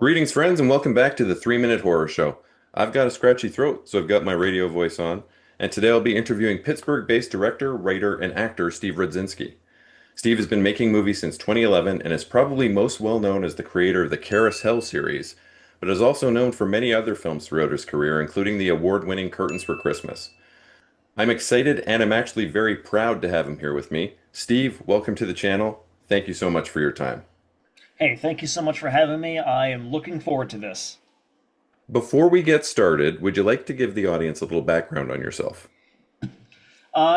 Greetings, friends, and welcome back to the 3 Minute Horror Show. I've got a scratchy throat, so I've got my radio voice on, and today I'll be interviewing Pittsburgh-based director, writer, and actor Steve Rudzinski. Steve has been making movies since 2011 and is probably most well known as the creator of the CarousHell series, but is also known for many other films throughout his career, including the award-winning Curtains for Christmas. I'm excited and I'm actually very proud to have him here with me. Steve, welcome to the channel. Thank you so much for your time. Hey, thank you so much for having me. I am looking forward to this. Before we get started, would you like to give the audience a little background on yourself?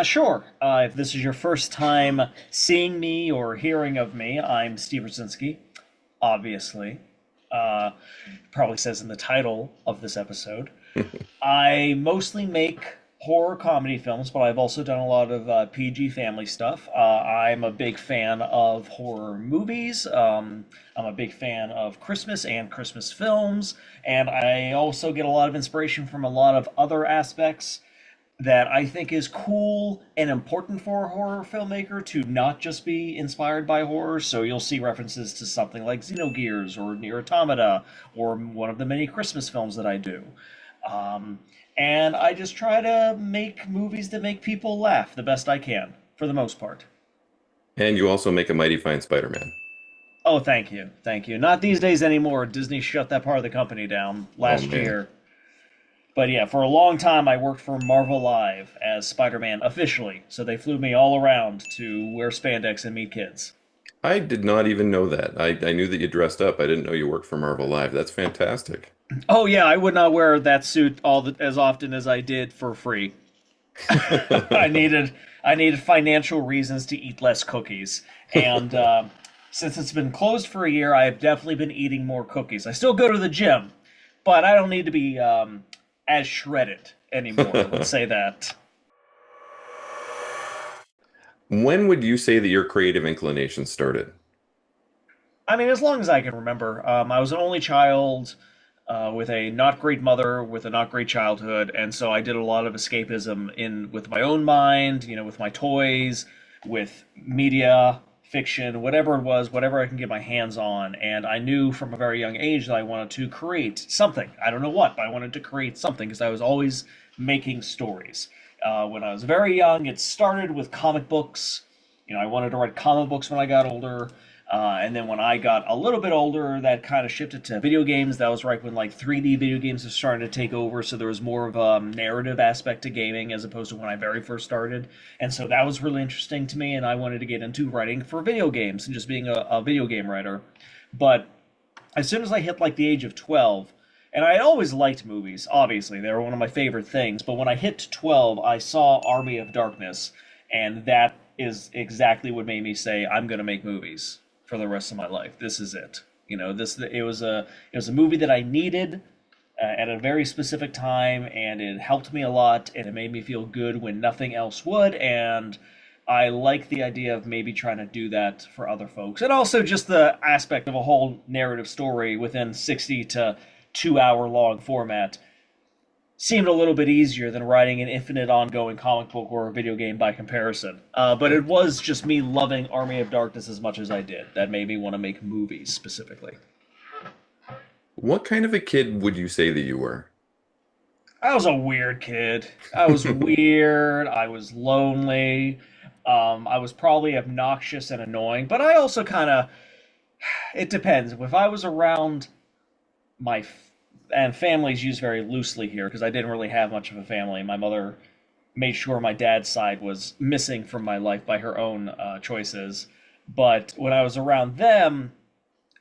Sure. If this is your first time seeing me or hearing of me, I'm Steve Rudzinski, obviously. Uh, Probably says in the title of this episode. I mostly make horror comedy films, but I've also done a lot of PG family stuff. I'm a big fan of horror movies. I'm a big fan of Christmas and Christmas films, and I also get a lot of inspiration from a lot of other aspects that I think is cool and important for a horror filmmaker to not just be inspired by horror. So you'll see references to something like Xenogears or Near Automata or one of the many Christmas films that I do. Um, and I just try to make movies that make people laugh the best I can, for the most part. And you also make a mighty fine Spider-Man. Oh, thank you. Thank you. Not these days anymore. Disney shut that part of the company down Oh last man. year. But yeah, for a long time I worked for Marvel Live as Spider-Man officially. So they flew me all around to wear spandex and meet kids. I did not even know that. I knew that you dressed up. I didn't know you worked for Marvel Live. That's fantastic. Oh yeah, I would not wear that suit as often as I did for free. I needed I needed financial reasons to eat less cookies, and since it's been closed for a year, I have definitely been eating more cookies. I still go to the gym, but I don't need to be as shredded anymore. Let's say that. When would you say that your creative inclination started? I mean, as long as I can remember, I was an only child with a not great mother with a not great childhood, and so I did a lot of escapism in with my own mind, with my toys, with media, fiction, whatever it was, whatever I can get my hands on. And I knew from a very young age that I wanted to create something. I don't know what, but I wanted to create something because I was always making stories. When I was very young, it started with comic books. I wanted to write comic books when I got older. And then when I got a little bit older, that kind of shifted to video games. That was right when like 3D video games were starting to take over, so there was more of a narrative aspect to gaming as opposed to when I very first started. And so that was really interesting to me, and I wanted to get into writing for video games and just being a video game writer. But as soon as I hit like the age of 12, and I had always liked movies, obviously, they were one of my favorite things, but when I hit 12, I saw Army of Darkness, and that is exactly what made me say, I'm going to make movies for the rest of my life. This is it. This it was a movie that I needed at a very specific time, and it helped me a lot, and it made me feel good when nothing else would. And I like the idea of maybe trying to do that for other folks, and also just the aspect of a whole narrative story within 60 to 2 hour long format seemed a little bit easier than writing an infinite ongoing comic book or a video game by comparison. But it was just me loving Army of Darkness as much as I did that made me want to make movies specifically. What kind of a kid would you say that you were? I was a weird kid. I was weird. I was lonely. I was probably obnoxious and annoying, but I also kind of, it depends. If I was around my and families used very loosely here because I didn't really have much of a family. My mother made sure my dad's side was missing from my life by her own choices. But when I was around them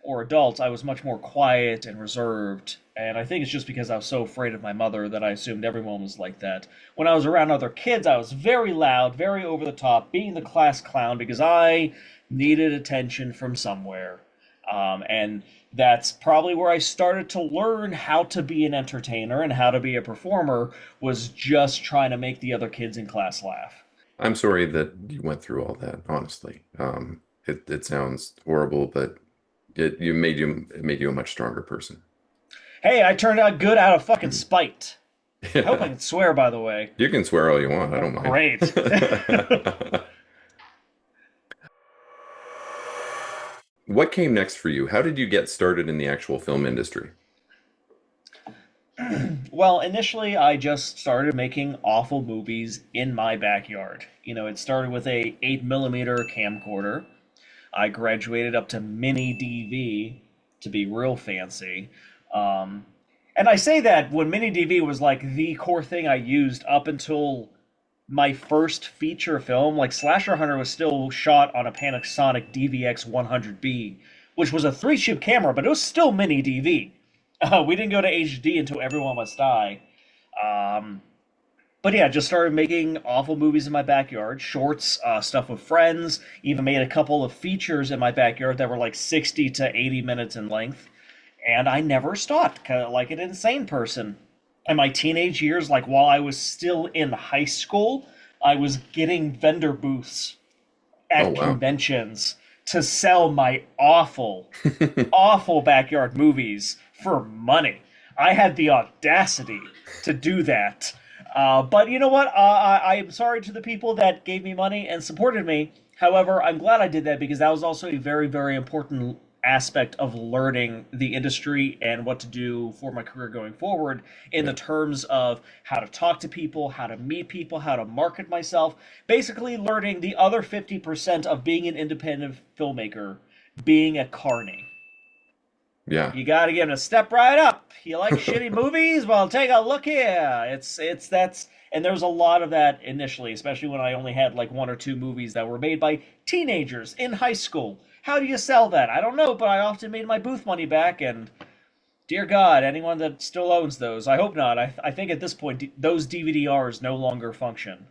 or adults, I was much more quiet and reserved. And I think it's just because I was so afraid of my mother that I assumed everyone was like that. When I was around other kids, I was very loud, very over the top, being the class clown because I needed attention from somewhere. And that's probably where I started to learn how to be an entertainer and how to be a performer was just trying to make the other kids in class laugh. I'm sorry that you went through all that, honestly. It sounds horrible, but it made you a much stronger person. Hey, I turned out good out of fucking Mhm. spite. I hope I Yeah. can swear, by the way. You can swear all you want. I Oh, don't mind. great. What came next for you? How did you get started in the actual film industry? Well, initially, I just started making awful movies in my backyard. It started with a 8 millimeter camcorder. I graduated up to mini DV to be real fancy. Um, and I say that when mini DV was like the core thing I used up until my first feature film. Like Slasher Hunter was still shot on a Panasonic DVX 100B, which was a three-chip camera, but it was still mini DV. We didn't go to HD until Everyone Must Die. Um, but yeah, just started making awful movies in my backyard, shorts, stuff with friends. Even made a couple of features in my backyard that were like 60 to 80 minutes in length. And I never stopped, kind of like an insane person. In my teenage years, like while I was still in high school, I was getting vendor booths Oh, at wow. conventions to sell my awful backyard movies for money. I had the audacity to do that. But you know what? I'm sorry to the people that gave me money and supported me. However, I'm glad I did that because that was also a very, very important aspect of learning the industry and what to do for my career going forward in Yeah. the terms of how to talk to people, how to meet people, how to market myself. Basically, learning the other 50% of being an independent filmmaker, being a carny. Yeah. You got to get him to step right up. You like shitty movies? Well, take a look here. It's that's and there's a lot of that initially, especially when I only had like one or two movies that were made by teenagers in high school. How do you sell that? I don't know, but I often made my booth money back, and dear God, anyone that still owns those, I hope not. I think at this point those DVD-Rs no longer function.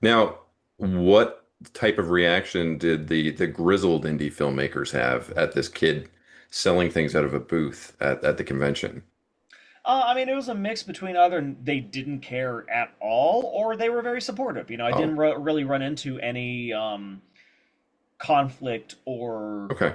Now, what type of reaction did the grizzled indie filmmakers have at this kid selling things out of a booth at the convention? I mean, it was a mix between either they didn't care at all or they were very supportive. I didn't Oh, really run into any conflict or okay.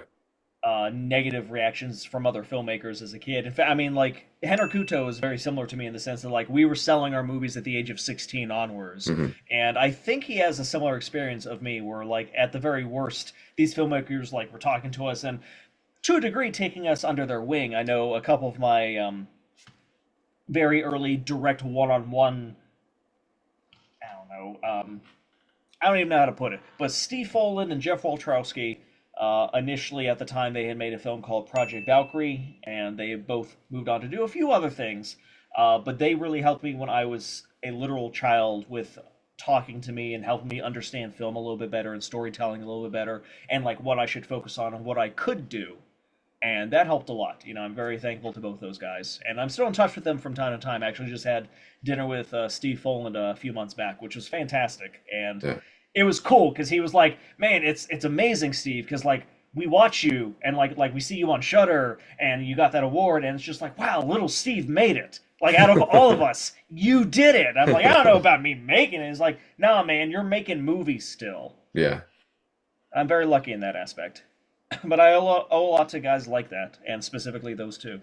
negative reactions from other filmmakers as a kid. In fact, I mean, like Henry Kuto is very similar to me in the sense that like we were selling our movies at the age of 16 onwards, Hmm. and I think he has a similar experience of me, where like at the very worst, these filmmakers like were talking to us and to a degree taking us under their wing. I know a couple of my very early direct one-on-one. I don't know. I don't even know how to put it. But Steve Foland and Jeff Waltrowski, initially at the time, they had made a film called Project Valkyrie, and they have both moved on to do a few other things. But they really helped me when I was a literal child with talking to me and helping me understand film a little bit better and storytelling a little bit better and like what I should focus on and what I could do, and that helped a lot. I'm very thankful to both those guys, and I'm still in touch with them from time to time. I actually just had dinner with Steve Foland a few months back, which was fantastic, and Yeah. it was cool because he was like, "Man, it's amazing, Steve, because like we watch you and like we see you on Shutter, and you got that award, and it's just like, wow, little Steve made it." Like out of all of us, you did it. I'm like, I don't know about me making it. It's like, nah, man, you're making movies still. Yeah. I'm very lucky in that aspect. But I owe a lot to guys like that, and specifically those two.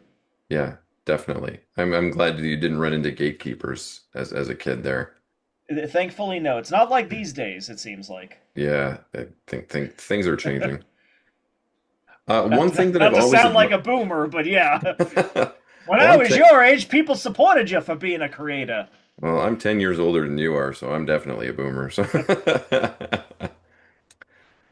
Yeah, definitely. I'm glad that you didn't run into gatekeepers as a kid there. Thankfully, no. It's not like these days, it seems like. Yeah, I think things are changing. One Not, thing that I've not to always sound like admired. a boomer, but yeah. When Well, I was your age, people supported you for being a creator. I'm 10 years older than you are, so I'm definitely a boomer. So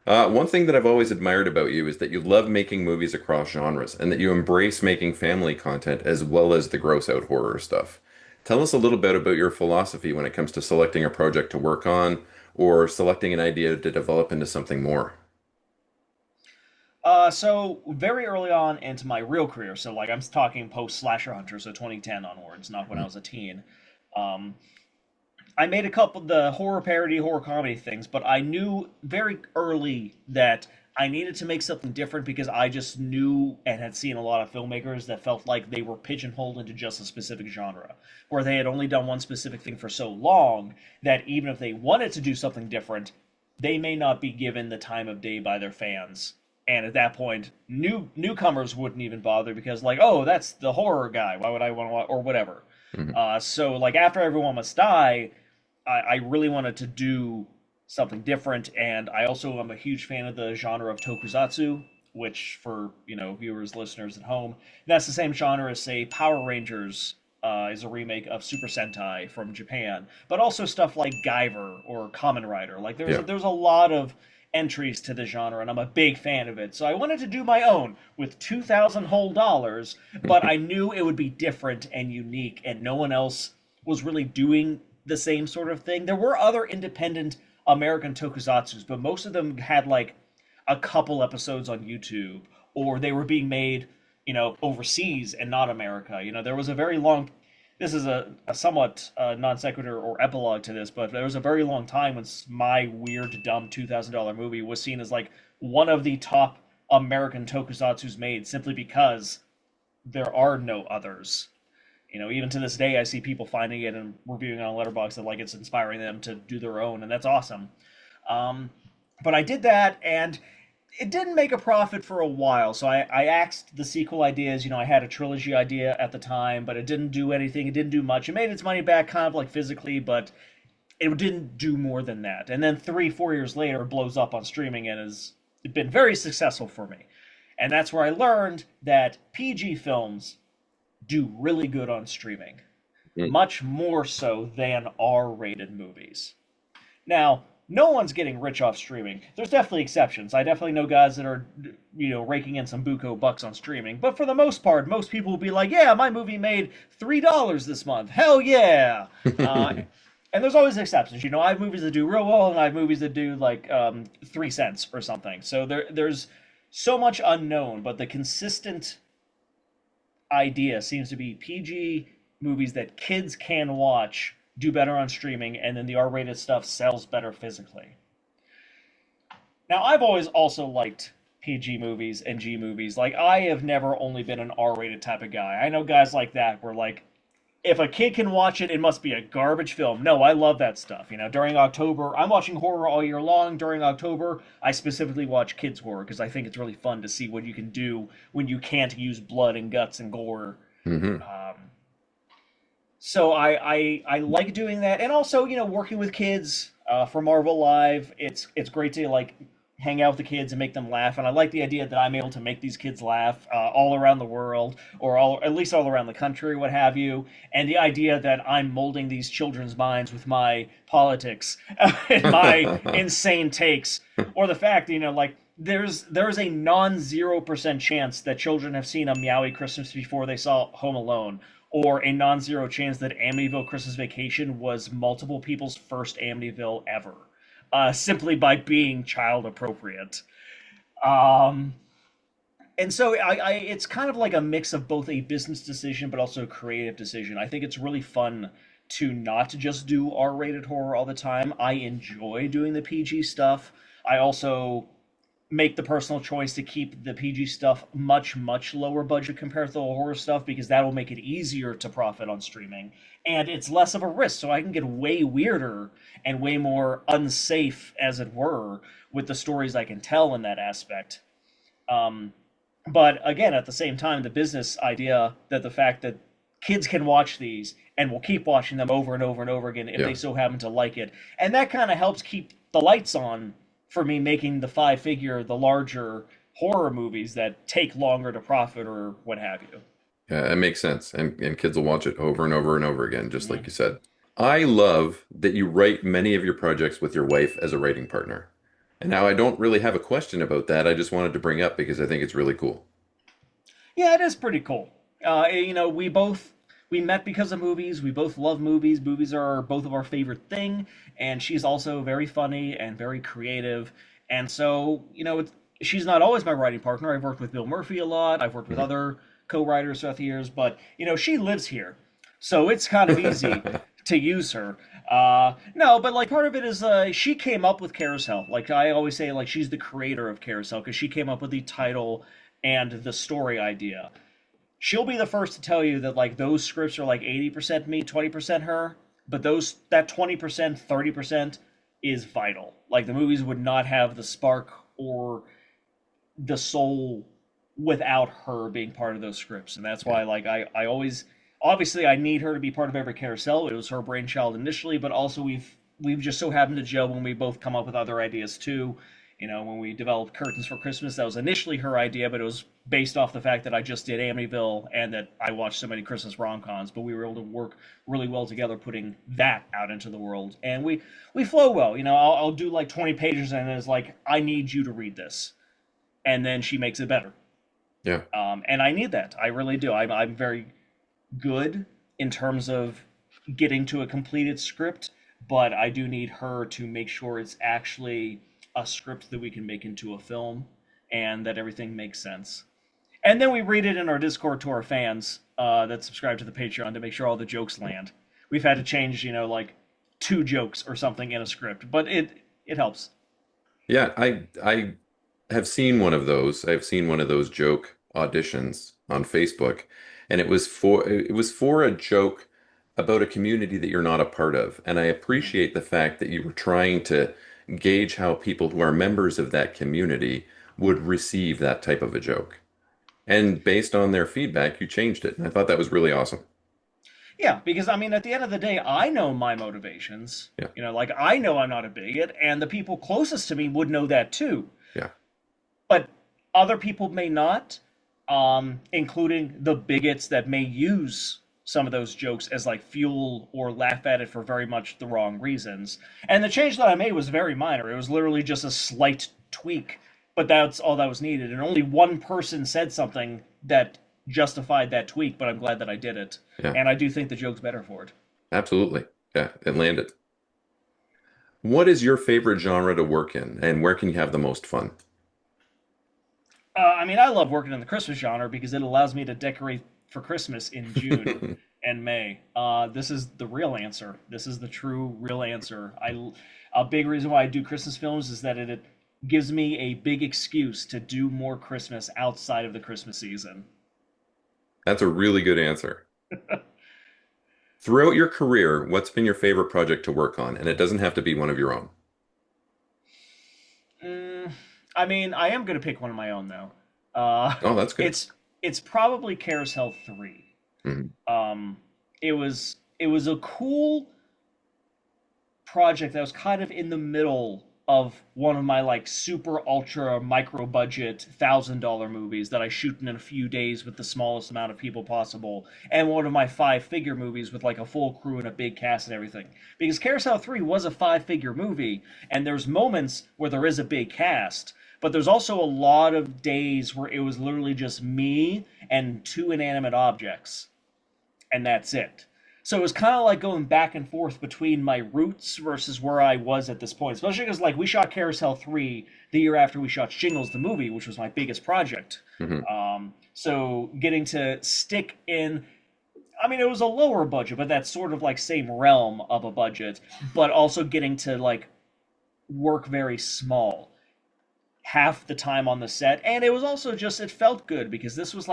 one thing that I've always admired about you is that you love making movies across genres and that you embrace making family content as well as the gross out horror stuff. Tell us a little bit about your philosophy when it comes to selecting a project to work on or selecting an idea to develop into something more. So very early on into my real career, so like I'm talking post Slasher Hunter, so 2010 onwards, not when I Mhm. was a teen. Um, I made a couple of the horror parody, horror comedy things, but I knew very early that I needed to make something different because I just knew and had seen a lot of filmmakers that felt like they were pigeonholed into just a specific genre, where they had only done one specific thing for so long that even if they wanted to do something different, they may not be given the time of day by their fans. And at that point, newcomers wouldn't even bother because, like, oh, that's the horror guy. Why would I want to, or whatever. Mhm. So, like, after Everyone Must Die, I really wanted to do. something different. And I also am a huge fan of the genre of tokusatsu, which for viewers, listeners at home, that's the same genre as say Power Rangers. Is a remake of Super Sentai from Japan, but also stuff like Guyver or Kamen Rider. Like Yeah. there's a lot of entries to the genre, and I'm a big fan of it. So I wanted to do my own with 2,000 whole dollars, but I knew it would be different and unique, and no one else was really doing the same sort of thing. There were other independent American tokusatsus, but most of them had like a couple episodes on YouTube, or they were being made, overseas and not America. There was a very long. This is a somewhat non sequitur or epilogue to this, but there was a very long time when my weird, dumb $2,000 movie was seen as like one of the top American tokusatsus made simply because there are no others. Even to this day, I see people finding it and reviewing it on Letterboxd that like it's inspiring them to do their own, and that's awesome. Um, but I did that, and it didn't make a profit for a while. So I axed the sequel ideas. I had a trilogy idea at the time, but it didn't do anything. It didn't do much. It made its money back kind of like physically, but it didn't do more than that. And then 3, 4 years later, it blows up on streaming and has been very successful for me. And that's where I learned that PG films do really good on streaming, Mm. much more so than R-rated movies. Now, no one's getting rich off streaming. There's definitely exceptions. I definitely know guys that are, raking in some buco bucks on streaming. But for the most part, most people will be like, "Yeah, my movie made $3 this month. Hell yeah!" And there's always exceptions. I have movies that do real well, and I have movies that do like 3 cents or something. So there's so much unknown, but the consistent idea seems to be PG movies that kids can watch do better on streaming, and then the R-rated stuff sells better physically. Now, I've always also liked PG movies and G movies. Like, I have never only been an R-rated type of guy. I know guys like that where, like, if a kid can watch it, it must be a garbage film. No, I love that stuff. During October, I'm watching horror all year long. During October, I specifically watch kids' horror because I think it's really fun to see what you can do when you can't use blood and guts and gore. Hmm. So I like doing that, and also working with kids for Marvel Live. It's great to like hang out with the kids and make them laugh, and I like the idea that I'm able to make these kids laugh all around the world, or all at least all around the country, what have you. And the idea that I'm molding these children's minds with my politics and my insane takes, or the fact like there's a non-0% chance that children have seen a Meowie Christmas before they saw Home Alone, or a non-zero chance that Amityville Christmas Vacation was multiple people's first Amityville ever, simply by being child appropriate. Um, and so it's kind of like a mix of both a business decision but also a creative decision. I think it's really fun to not just do R-rated horror all the time. I enjoy doing the PG stuff. I also make the personal choice to keep the PG stuff much, much lower budget compared to the horror stuff because that will make it easier to profit on streaming. And it's less of a risk, so I can get way weirder and way more unsafe, as it were, with the stories I can tell in that aspect. Um, but again, at the same time, the business idea that the fact that kids can watch these and will keep watching them over and over and over again if Yeah. they so happen to like it. And that kind of helps keep the lights on for me making the five-figure, the larger horror movies that take longer to profit or what have you. Yeah, it makes sense. And kids will watch it over and over and over again, just like Mhm. you said. I love that you write many of your projects with your wife as a writing partner. And now I don't really have a question about that. I just wanted to bring up because I think it's really cool. Yeah, it is pretty cool. We met because of movies. We both love movies. Movies are both of our favorite thing, and she's also very funny and very creative. And so, she's not always my writing partner. I've worked with Bill Murphy a lot. I've worked with Mhm. other co-writers throughout the years, but she lives here, so it's kind of easy to use her. No, but like part of it is she came up with CarousHell. Like I always say, like she's the creator of CarousHell because she came up with the title and the story idea. She'll be the first to tell you that like those scripts are like 80% me, 20% her, but that 20%, 30% is vital. Like the movies would not have the spark or the soul without her being part of those scripts. And that's Yeah. why like I always obviously I need her to be part of every carousel. It was her brainchild initially, but also we've we've just so happened to gel when we both come up with other ideas too. When we developed Curtains for Christmas, that was initially her idea, but it was based off the fact that I just did Amityville and that I watched so many Christmas rom-coms. But we were able to work really well together, putting that out into the world, and we flow well. I'll do like 20 pages, and it's like, I need you to read this, and then she makes it better. Yeah. And I need that. I really do. I'm very good in terms of getting to a completed script, but I do need her to make sure it's actually a script that we can make into a film and that everything makes sense. And then we read it in our Discord to our fans that subscribe to the Patreon to make sure all the jokes land. We've had to change, like 2 jokes or something in a script, but it helps. Yeah, I have seen one of those. I've seen one of those joke auditions on Facebook, and it was for a joke about a community that you're not a part of. And I appreciate the fact that you were trying to gauge how people who are members of that community would receive that type of a joke. And based on their feedback, you changed it. And I thought that was really awesome. Yeah, because I mean, at the end of the day, I know my motivations. Yeah. Like I know I'm not a bigot, and the people closest to me would know that too. Yeah. But other people may not, including the bigots that may use some of those jokes as like fuel or laugh at it for very much the wrong reasons. And the change that I made was very minor. It was literally just a slight tweak, but that's all that was needed. And only one person said something that justified that tweak, but I'm glad that I did it. Yeah. And I do think the joke's better for it. Absolutely. Yeah, it landed. What is your favorite genre to work in, and where can you have the most fun? I mean, I love working in the Christmas genre because it allows me to decorate for Christmas in June and May. This is the real answer. This is the true, real answer. A big reason why I do Christmas films is that it gives me a big excuse to do more Christmas outside of the Christmas season. That's a really good answer. Throughout your career, what's been your favorite project to work on? And it doesn't have to be one of your own. Mm, I mean, I am going to pick one of my own though. Oh, that's good. It's probably CarousHell 3. Mhm. It was a cool project that was kind of in the middle of one of my like super ultra micro budget $1,000 movies that I shoot in a few days with the smallest amount of people possible, and one of my 5-figure movies with like a full crew and a big cast and everything. Because Carousel 3 was a 5-figure movie, and there's moments where there is a big cast, but there's also a lot of days where it was literally just me and 2 inanimate objects, and that's it. So it was kind of like going back and forth between my roots versus where I was at this point. Especially because, like, we shot Carousel 3 the year after we shot Shingles the movie, which was my biggest project. Mhm. So getting to stick in, I mean, it was a lower budget, but that's sort of like same realm of a budget, but also getting to, like, work very small half the time on the set. And it was also just, it felt good because this was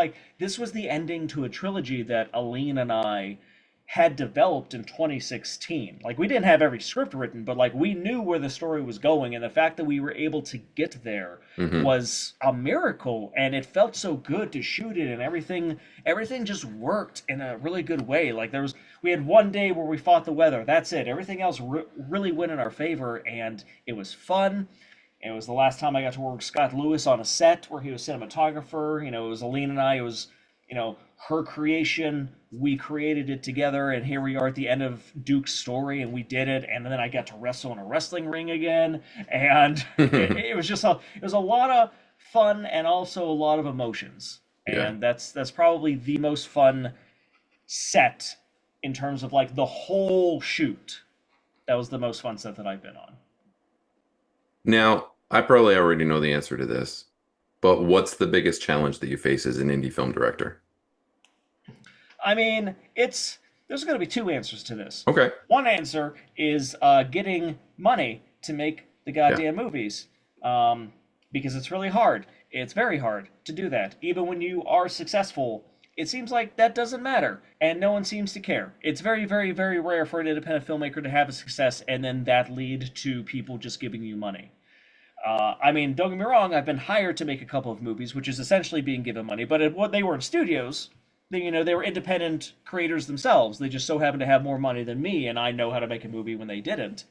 the ending to a trilogy that Aline and I had developed in 2016. Like, we didn't have every script written, but like we knew where the story was going, and the fact that we were able to get there Mhm. was a miracle, and it felt so good to shoot it, and everything just worked in a really good way. Like, we had one day where we fought the weather. That's it. Everything else really went in our favor, and it was fun. It was the last time I got to work with Scott Lewis on a set where he was cinematographer. It was Aline and I. It was, her creation. We created it together, and here we are at the end of Duke's story, and we did it. And then I got to wrestle in a wrestling ring again, and it was just it was a lot of fun and also a lot of emotions. Yeah. And that's probably the most fun set in terms of like the whole shoot. That was the most fun set that I've been on. Now, I probably already know the answer to this, but what's the biggest challenge that you face as an indie film director? I mean, there's going to be 2 answers to this. Okay. One answer is getting money to make the Yeah. goddamn movies, because it's really hard. It's very hard to do that. Even when you are successful, it seems like that doesn't matter, and no one seems to care. It's very, very, very rare for an independent filmmaker to have a success and then that lead to people just giving you money. I mean, don't get me wrong, I've been hired to make a couple of movies, which is essentially being given money, but they were in studios. They were independent creators themselves. They just so happened to have more money than me, and I know how to make a movie when they didn't.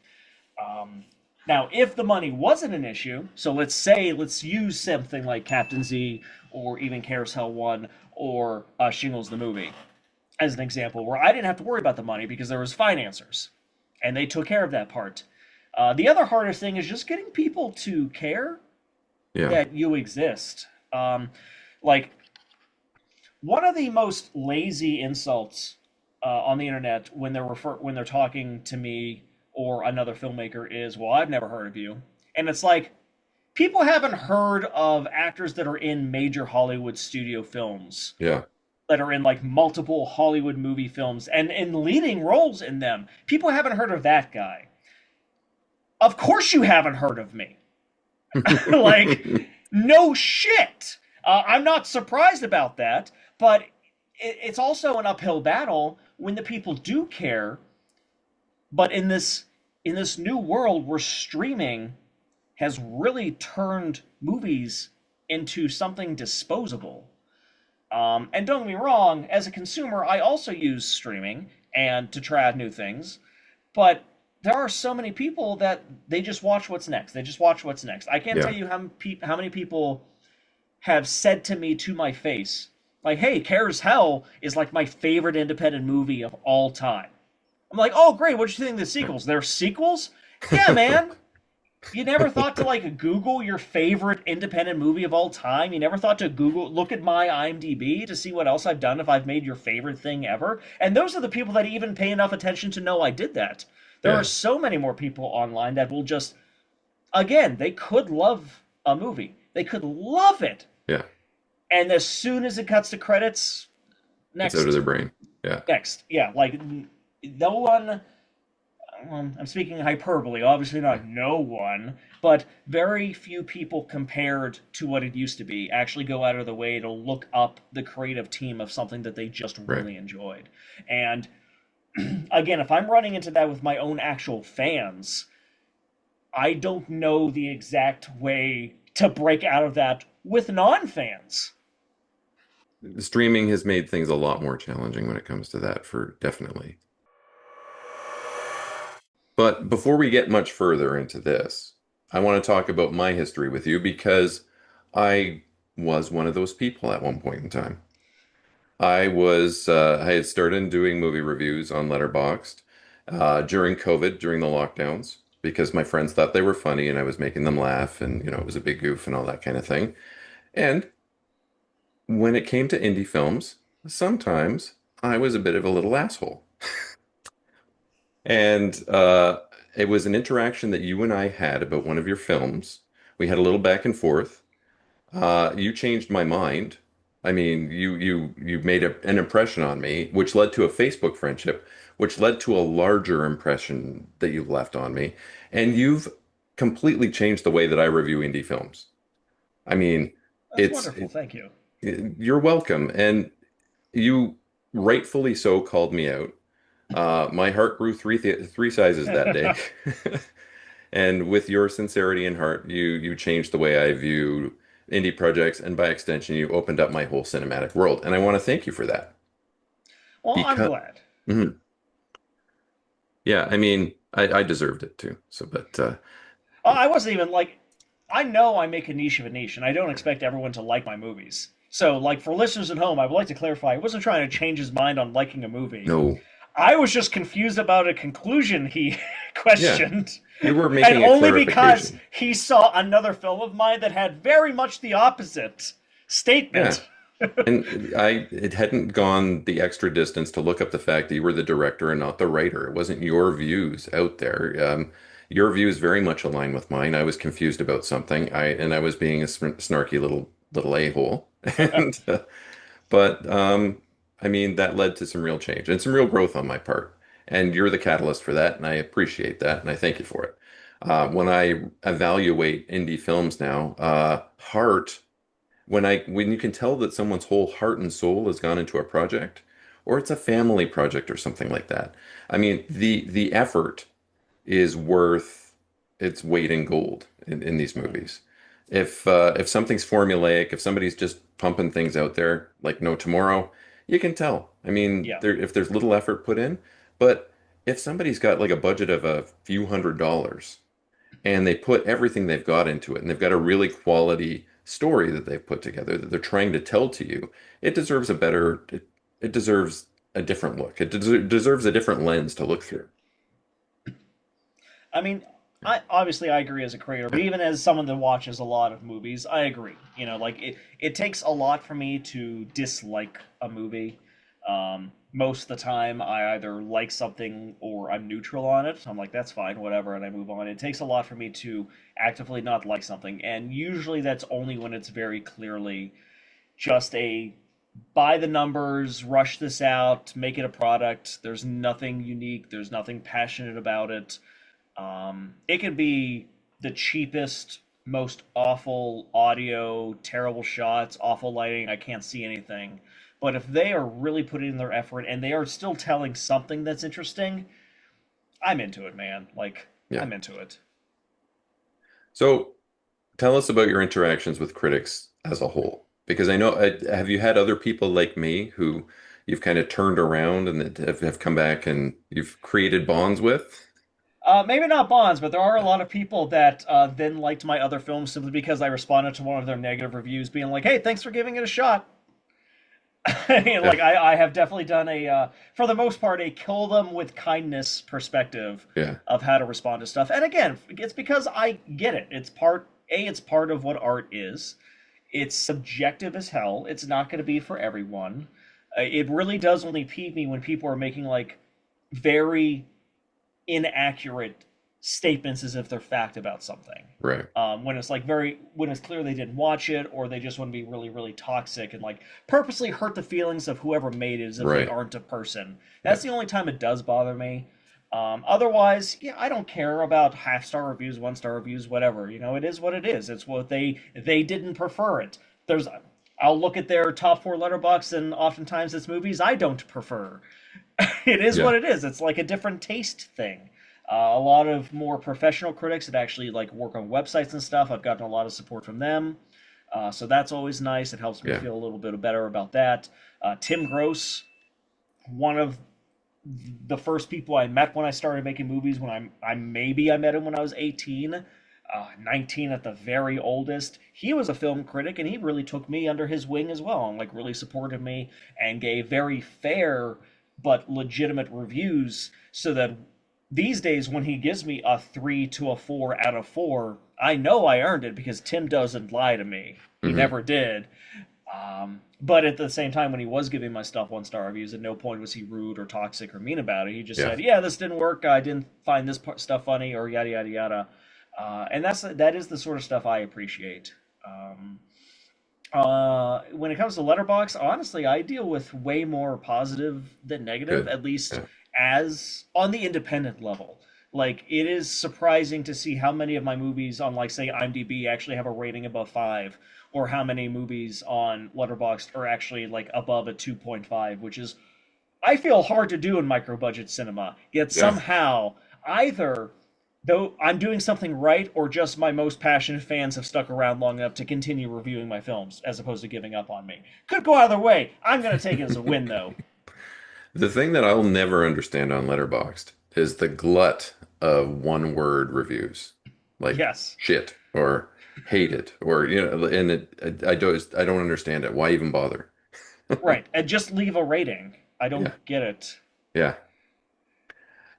Um, Now, if the money wasn't an issue, so let's use something like Captain Z or even Carousel One or Shingles the movie as an example, where I didn't have to worry about the money because there was financiers, and they took care of that part. The other hardest thing is just getting people to care Yeah. that you exist. Like one of the most lazy insults on the internet when they're talking to me or another filmmaker is, "Well, I've never heard of you," and it's like people haven't heard of actors that are in major Hollywood studio films Yeah. that are in like multiple Hollywood movie films and in leading roles in them. People haven't heard of that guy. Of course, you haven't heard of me. Like, no shit. I'm not surprised about that, but it's also an uphill battle when the people do care. But in this new world where streaming has really turned movies into something disposable. And don't get me wrong, as a consumer, I also use streaming and to try out new things. But there are so many people that they just watch what's next. They just watch what's next. I can't tell Yeah. you how many people have said to me to my face, like, "Hey, CarousHell is like my favorite independent movie of all time." I'm like, "Oh, great! What do you think of the sequels? There are sequels? Yeah, man. You never thought to like Google your favorite independent movie of all time? You never thought to look at my IMDb to see what else I've done if I've made your favorite thing ever?" And those are the people that even pay enough attention to know I did that. There are Yeah. so many more people online that will just, again, they could love a movie. They could love it. Yeah. And as soon as it cuts to credits, It's out of next, their brain. Yeah. next. Yeah, like no one, I'm speaking hyperbole, obviously not no one, but very few people compared to what it used to be actually go out of the way to look up the creative team of something that they just Right. really enjoyed. And again, if I'm running into that with my own actual fans, I don't know the exact way to break out of that with non fans. Streaming has made things a lot more challenging when it comes to that, for definitely. But before we get much further into this, I want to talk about my history with you because I was one of those people at one point in time. I had started doing movie reviews on Letterboxd during COVID, during the lockdowns, because my friends thought they were funny and I was making them laugh and, it was a big goof and all that kind of thing. And when it came to indie films, sometimes I was a bit of a little asshole. And it was an interaction that you and I had about one of your films. We had a little back and forth. You changed my mind. I mean, you made an impression on me, which led to a Facebook friendship, which led to a larger impression that you've left on me. And you've completely changed the way that I review indie films. I mean, That's it's wonderful. Thank you. you're welcome. And you rightfully so called me out. My heart grew three sizes that day. And with your sincerity and heart, you changed the way I view indie projects, and by extension, you opened up my whole cinematic world. And I want to thank you for that. Well, I'm Because, glad. Mhm. Yeah, I mean, I deserved it too. So, but I wasn't even like, I know I make a niche of a niche, and I don't expect everyone to like my movies. So, like, for listeners at home, I would like to clarify I wasn't trying to change his mind on liking a movie. no, I was just confused about a conclusion he yeah, questioned. you were And making a only because clarification. he saw another film of mine that had very much the opposite Yeah. statement. And it hadn't gone the extra distance to look up the fact that you were the director and not the writer. It wasn't your views out there. Your views very much align with mine. I was confused about something. I was being a snarky little a-hole. And but I mean that led to some real change and some real growth on my part. And you're the catalyst for that, and I appreciate that, and I thank you for it. When I evaluate indie films now, heart when you can tell that someone's whole heart and soul has gone into a project, or it's a family project or something like that. I mean, the effort is worth its weight in gold in these movies. If something's formulaic, if somebody's just pumping things out there like no tomorrow, you can tell. I mean, Yeah. if there's little effort put in, but if somebody's got like a budget of a few $100s and they put everything they've got into it and they've got a really quality story that they've put together that they're trying to tell to you, it deserves it deserves a different look. It deserves a different lens to look through. I mean, I agree as a creator, but even as someone that watches a lot of movies, I agree. You know, like it takes a lot for me to dislike a movie. Most of the time, I either like something or I'm neutral on it. I'm like, that's fine, whatever, and I move on. It takes a lot for me to actively not like something, and usually that's only when it's very clearly just a buy the numbers, rush this out, make it a product. There's nothing unique. There's nothing passionate about it. It could be the cheapest, most awful audio, terrible shots, awful lighting. I can't see anything. But if they are really putting in their effort and they are still telling something that's interesting, I'm into it, man. Like, Yeah. I'm into it. So tell us about your interactions with critics as a whole, because I know, have you had other people like me who you've kind of turned around and that have come back and you've created bonds with? Maybe not Bonds, but there are a lot of people that then liked my other films simply because I responded to one of their negative reviews, being like, "Hey, thanks for giving it a shot." Yeah, Like I have definitely done for the most part, a kill them with kindness perspective yeah, of how to respond to stuff. And again, it's because I get it. It's part of what art is. It's subjective as hell. It's not going to be for everyone. It really does only peeve me when people are making like very inaccurate statements as if they're fact about something. right, When it's like when it's clear they didn't watch it, or they just want to be really, really toxic and like purposely hurt the feelings of whoever made it as if they right. aren't a person. Yeah, That's the only time it does bother me. Otherwise, yeah, I don't care about half-star reviews, one-star reviews, whatever. You know, it is what it is. It's what they didn't prefer it. There's I'll look at their top four letterbox, and oftentimes it's movies I don't prefer. It is yeah, what it is. It's like a different taste thing. A lot of more professional critics that actually like work on websites and stuff. I've gotten a lot of support from them, so that's always nice. It helps me yeah. feel a little bit better about that. Tim Gross, one of the first people I met when I started making movies. When I met him when I was 18, 19 at the very oldest. He was a film critic, and he really took me under his wing as well, and like really supported me and gave very fair but legitimate reviews. So that these days, when he gives me a 3 to a 4 out of 4, I know I earned it because Tim doesn't lie to me. He Hmm. never did. But at the same time, when he was giving my stuff 1 star reviews, at no point was he rude or toxic or mean about it. He just Yeah, said, "Yeah, this didn't work. I didn't find this stuff funny," or yada yada yada. And that is the sort of stuff I appreciate. When it comes to Letterbox, honestly, I deal with way more positive than negative, good. at least Yeah, as on the independent level. Like it is surprising to see how many of my movies on, like, say, IMDb actually have a rating above 5, or how many movies on Letterboxd are actually like above a 2.5, which is, I feel, hard to do in micro budget cinema. Yet yeah. somehow, either though I'm doing something right, or just my most passionate fans have stuck around long enough to continue reviewing my films as opposed to giving up on me. Could go either way. I'm going to take it as a win, though. The thing that I'll never understand on Letterboxd is the glut of one-word reviews, like Yes. shit or hate it or and I don't understand it. Why even bother? Right. And just leave a rating. I Yeah, don't get it. yeah.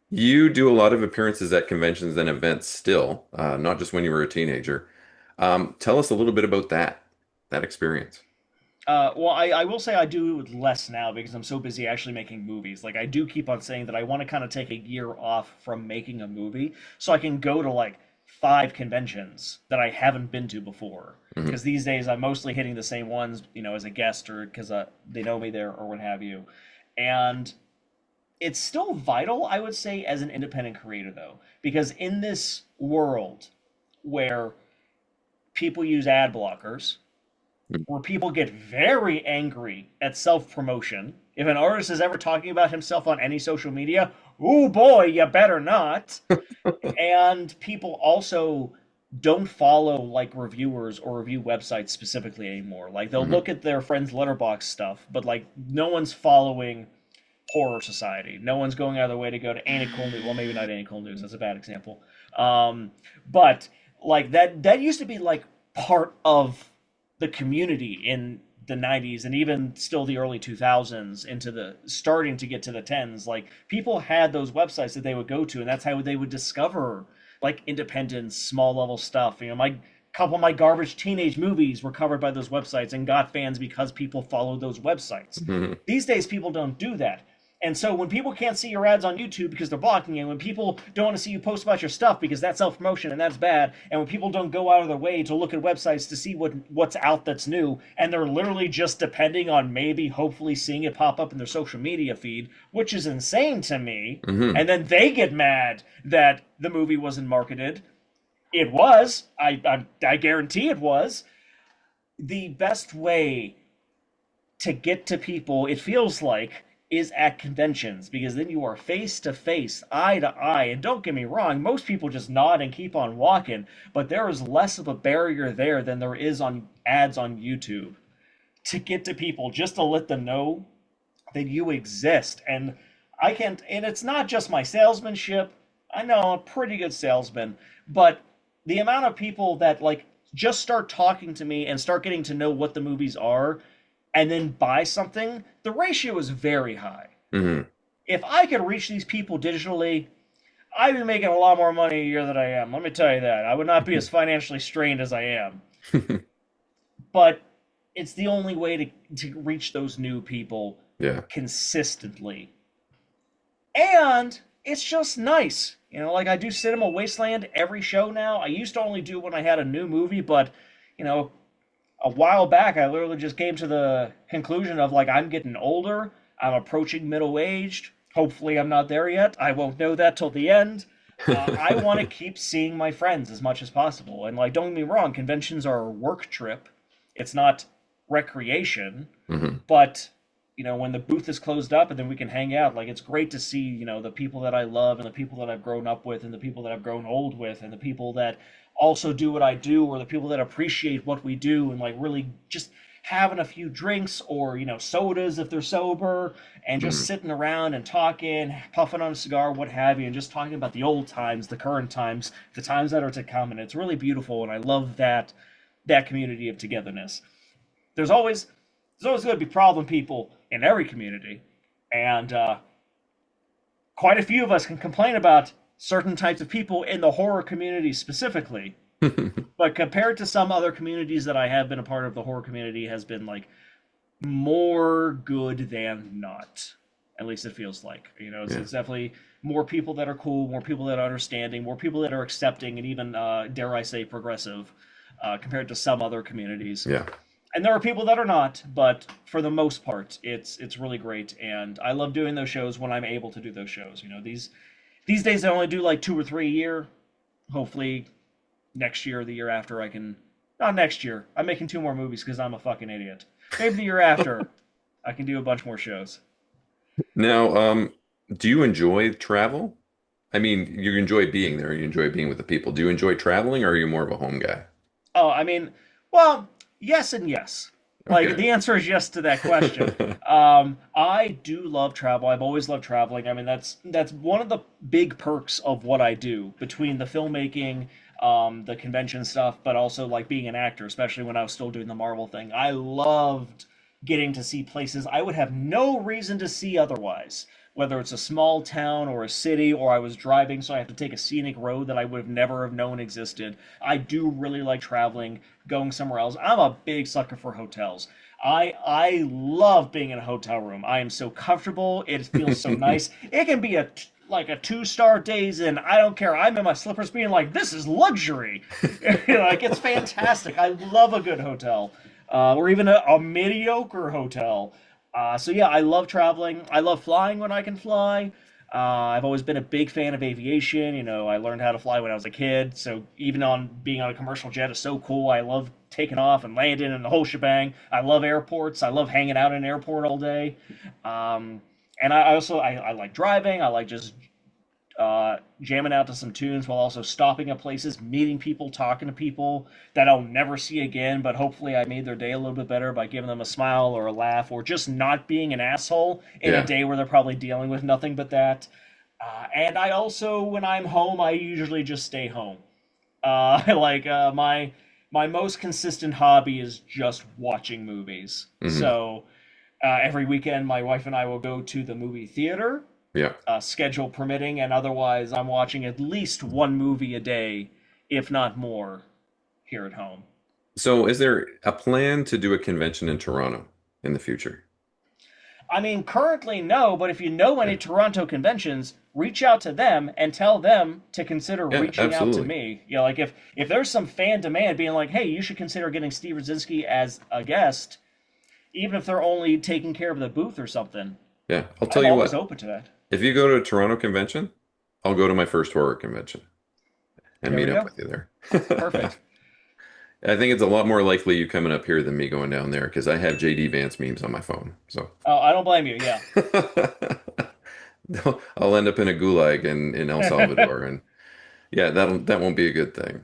You do a lot of appearances at conventions and events still, not just when you were a teenager. Tell us a little bit about that experience. Well, I will say I do less now because I'm so busy actually making movies. Like, I do keep on saying that I want to kind of take a year off from making a movie so I can go to like 5 conventions that I haven't been to before. Hmm. Because these days I'm mostly hitting the same ones, as a guest, or because they know me there or what have you. And it's still vital, I would say, as an independent creator, though, because in this world where people use ad blockers, where people get very angry at self promotion. If an artist is ever talking about himself on any social media, oh boy, you better not. And people also don't follow like reviewers or review websites specifically anymore. Like they'll Hmm. look at their friends' letterbox stuff, but like no one's following horror society. No one's going out of their way to go to Ain't It Cool News. Well, maybe not Ain't It Cool News. That's a bad example. But like that used to be like part of the community in the 90s and even still the early 2000s into the starting to get to the 10s. Like people had those websites that they would go to, and that's how they would discover like independent small level stuff. My couple of my garbage teenage movies were covered by those websites and got fans because people followed those websites. Mhm. These days people don't do that. And so when people can't see your ads on YouTube because they're blocking you, when people don't want to see you post about your stuff because that's self-promotion and that's bad, and when people don't go out of their way to look at websites to see what's out that's new, and they're literally just depending on maybe hopefully seeing it pop up in their social media feed, which is insane to me, Mhm. and then they get mad that the movie wasn't marketed. It was. I guarantee it was. The best way to get to people, it feels like, is at conventions because then you are face to face, eye to eye. And don't get me wrong, most people just nod and keep on walking, but there is less of a barrier there than there is on ads on YouTube to get to people just to let them know that you exist. And I can't, and it's not just my salesmanship. I know I'm a pretty good salesman, but the amount of people that like just start talking to me and start getting to know what the movies are and then buy something, the ratio is very high. Mhm. If I could reach these people digitally, I'd be making a lot more money a year than I am. Let me tell you that. I would not be as financially strained as I am. But it's the only way to reach those new people Yeah. consistently. And it's just nice. Like I do Cinema Wasteland every show now. I used to only do when I had a new movie, but, you know, a while back, I literally just came to the conclusion of like I'm getting older, I'm approaching middle aged. Hopefully, I'm not there yet. I won't know that till the end. I want to keep seeing my friends as much as possible, and like don't get me wrong, conventions are a work trip. It's not recreation, Mhm. but when the booth is closed up and then we can hang out, like it's great to see the people that I love and the people that I've grown up with and the people that I've grown old with and the people that also do what I do or the people that appreciate what we do and like really just having a few drinks or sodas if they're sober and just Mhm. sitting around and talking, puffing on a cigar, what have you, and just talking about the old times, the current times, the times that are to come, and it's really beautiful, and I love that community of togetherness. There's always going to be problem people in every community, and quite a few of us can complain about certain types of people in the horror community specifically. But compared to some other communities that I have been a part of, the horror community has been like more good than not. At least it feels like. Yeah. It's definitely more people that are cool, more people that are understanding, more people that are accepting, and even dare I say progressive compared to some other communities. Yeah. And there are people that are not, but for the most part, it's really great, and I love doing those shows when I'm able to do those shows. These days I only do like 2 or 3 a year. Hopefully next year or the year after I can. Not next year. I'm making 2 more movies because I'm a fucking idiot. Maybe the year after I can do a bunch more shows. Now, do you enjoy travel? I mean, you enjoy being there, you enjoy being with the people. Do you enjoy traveling, or are you more of a home guy? Oh, I mean, well, yes and yes. Like Okay. the answer is yes to that question. I do love travel. I've always loved traveling. I mean, that's one of the big perks of what I do between the filmmaking, the convention stuff, but also like being an actor, especially when I was still doing the Marvel thing. I loved getting to see places I would have no reason to see otherwise. Whether it's a small town or a city, or I was driving, so I have to take a scenic road that I would have never have known existed. I do really like traveling, going somewhere else. I'm a big sucker for hotels. I love being in a hotel room. I am so comfortable. It feels so nice. It can be like a 2-star days in. I don't care. I'm in my slippers being like, this is luxury. Like it's fantastic. I love a good hotel. Or even a mediocre hotel. So yeah, I love traveling. I love flying when I can fly. I've always been a big fan of aviation. I learned how to fly when I was a kid. So even on being on a commercial jet is so cool. I love taking off and landing and the whole shebang. I love airports. I love hanging out in an airport all day. And I also I like driving. I like just jamming out to some tunes while also stopping at places, meeting people, talking to people that I'll never see again, but hopefully I made their day a little bit better by giving them a smile or a laugh or just not being an asshole in a Yeah. day where they're probably dealing with nothing but that. And I also, when I'm home, I usually just stay home. My most consistent hobby is just watching movies. Hmm. So every weekend, my wife and I will go to the movie theater, Yeah. schedule permitting, and otherwise, I'm watching at least one movie a day, if not more, here at home. So, is there a plan to do a convention in Toronto in the future? I mean, currently, no, but if you know Yeah. any Toronto conventions, reach out to them and tell them to consider Yeah, reaching out to absolutely. me. You know, like if there's some fan demand being like, hey, you should consider getting Steve Rudzinski as a guest, even if they're only taking care of the booth or something, Yeah. I'll tell I'm you always what. open to that. If you go to a Toronto convention, I'll go to my first horror convention and There meet we up go. with you there. Perfect. I think it's a lot more likely you coming up here than me going down there because I have JD Vance memes on my phone. So Oh, I don't blame you. Yeah. I'll end up in a gulag in El Salvador, and yeah, that won't be a good thing.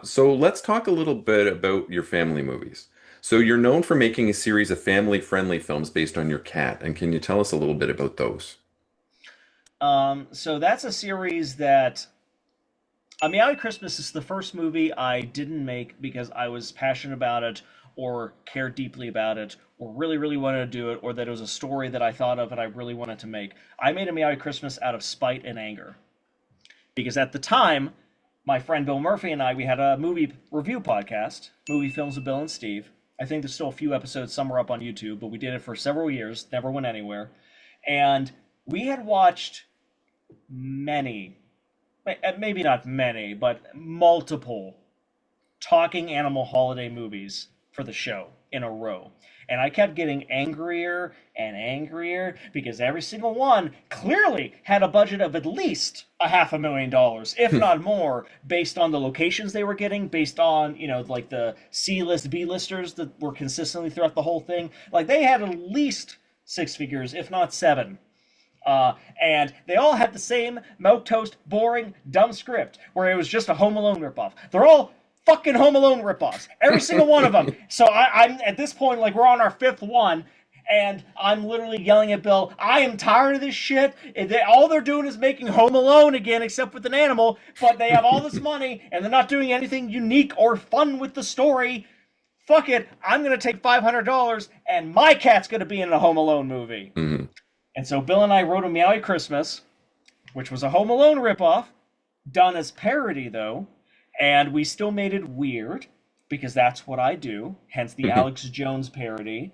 So let's talk a little bit about your family movies. So you're known for making a series of family-friendly films based on your cat, and can you tell us a little bit about those? So that's a series that Meow Christmas is the first movie I didn't make because I was passionate about it or cared deeply about it or really, really wanted to do it or that it was a story that I thought of and I really wanted to make. I made a Meow Christmas out of spite and anger because at the time, my friend Bill Murphy and I, we had a movie review podcast, Movie Films with Bill and Steve. I think there's still a few episodes somewhere up on YouTube, but we did it for several years, never went anywhere. And we had watched many, maybe not many, but multiple talking animal holiday movies for the show in a row. And I kept getting angrier and angrier because every single one clearly had a budget of at least a $500,000, if not more, based on the locations they were getting, based on, like the C-list, B-listers that were consistently throughout the whole thing. Like they had at least six figures, if not seven. And they all had the same milquetoast, boring, dumb script where it was just a Home Alone ripoff. They're all fucking Home Alone ripoffs, every single one of them. So I'm at this point, like we're on our fifth one, and I'm literally yelling at Bill, I am tired of this shit. All they're doing is making Home Alone again, except with an animal, but they have all this money, and they're not doing anything unique or fun with the story. Fuck it, I'm going to take $500, and my cat's going to be in a Home Alone movie. Mhm. And so Bill and I wrote a Meowie Christmas, which was a Home Alone ripoff, done as parody though, and we still made it weird because that's what I do. Hence the Alex Jones parody,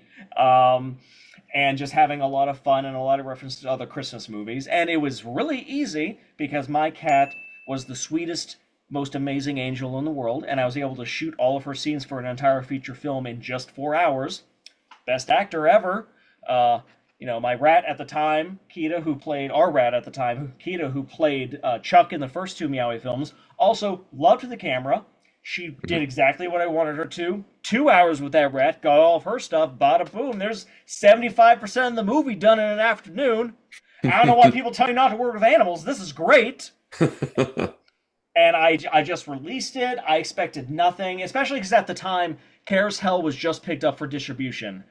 and just having a lot of fun and a lot of references to other Christmas movies. And it was really easy because my cat was the sweetest, most amazing angel in the world, and I was able to shoot all of her scenes for an entire feature film in just 4 hours. Best actor ever. Uh, my rat at the time, Kita, who played our rat at the time, Kita, who played Chuck in the first two Meowie films, also loved the camera. She did exactly what I wanted her to. 2 hours with that rat, got all of her stuff, bada boom. There's 75% of the movie done in an afternoon. I don't know why people tell you not to work with animals. This is great. And I just released it. I expected nothing, especially because at the time, CarousHell was just picked up for distribution.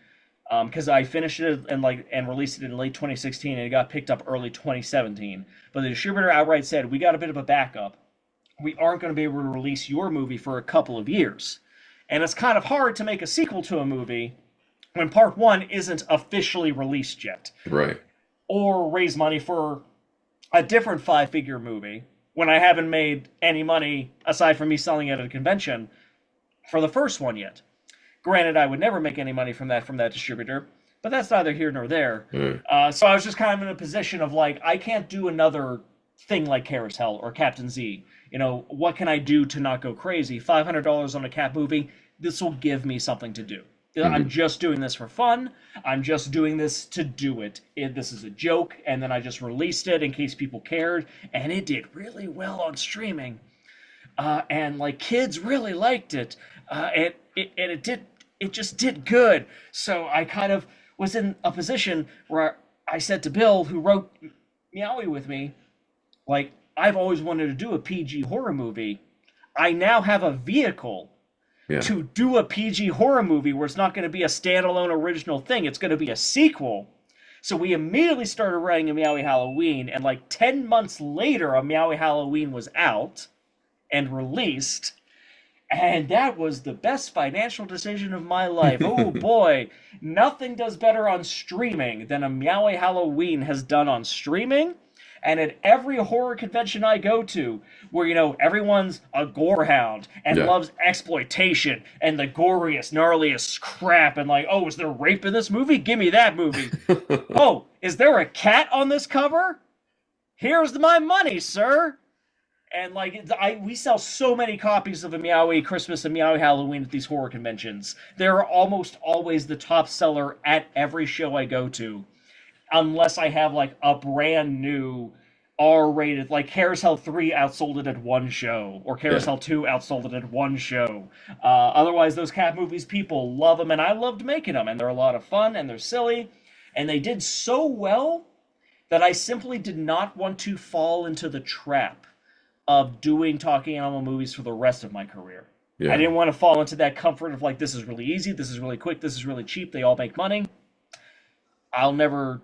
Because I finished it and released it in late 2016, and it got picked up early 2017. But the distributor outright said, "We got a bit of a backup. We aren't going to be able to release your movie for a couple of years." And it's kind of hard to make a sequel to a movie when part one isn't officially released yet, Right. or raise money for a different five-figure movie when I haven't made any money aside from me selling it at a convention for the first one yet. Granted, I would never make any money from that distributor, but that's neither here nor there. Mm. So I was just kind of in a position of like, I can't do another thing like CarousHell or Captain Z. What can I do to not go crazy? $500 on a cat movie, this will give me something to do. I'm Mhm. just doing this for fun. I'm just doing this to do it. This is a joke, and then I just released it in case people cared, and it did really well on streaming. And like kids really liked it. It just did good. So I kind of was in a position where I said to Bill, who wrote Meowie with me, like, I've always wanted to do a PG horror movie. I now have a vehicle Yeah. to do a PG horror movie where it's not going to be a standalone original thing. It's going to be a sequel. So we immediately started writing a Meowie Halloween, and like 10 months later, a Meowie Halloween was out and released. And that was the best financial decision of my life. Oh boy, nothing does better on streaming than a Meowie Halloween has done on streaming. And at every horror convention I go to, where, everyone's a gore hound and Yeah. loves exploitation and the goriest, gnarliest crap, and like, oh, is there rape in this movie? Give me that movie. Oh, is there a cat on this cover? Here's my money, sir. And like, we sell so many copies of a Meowie Christmas and Meowie Halloween at these horror conventions. They're almost always the top seller at every show I go to, unless I have like a brand new R-rated, like CarousHell 3 outsold it at one show, or Yeah. CarousHell 2 outsold it at one show. Otherwise, those cat movies, people love them, and I loved making them, and they're a lot of fun, and they're silly, and they did so well that I simply did not want to fall into the trap of doing talking animal movies for the rest of my career. I Yeah. didn't want to fall into that comfort of like, this is really easy, this is really quick, this is really cheap, they all make money. I'll never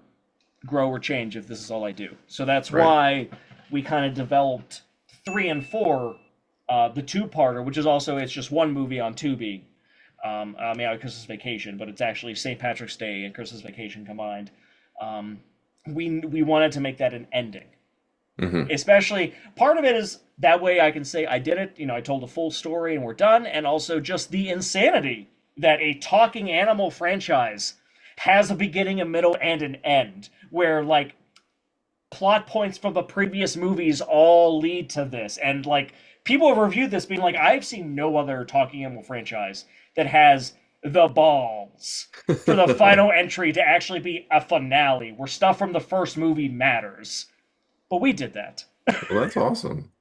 grow or change if this is all I do. So that's Right. why we kind of developed 3 and 4, the two-parter, which is also, it's just one movie on Tubi. Christmas Vacation, but it's actually St. Patrick's Day and Christmas Vacation combined. We wanted to make that an ending. Hmm. Especially, part of it is that way I can say I did it, I told a full story and we're done, and also just the insanity that a talking animal franchise has a beginning, a middle, and an end, where like plot points from the previous movies all lead to this. And like, people have reviewed this being like, I've seen no other talking animal franchise that has the balls for the final entry to actually be a finale where stuff from the first movie matters. But we did that. Well, that's awesome.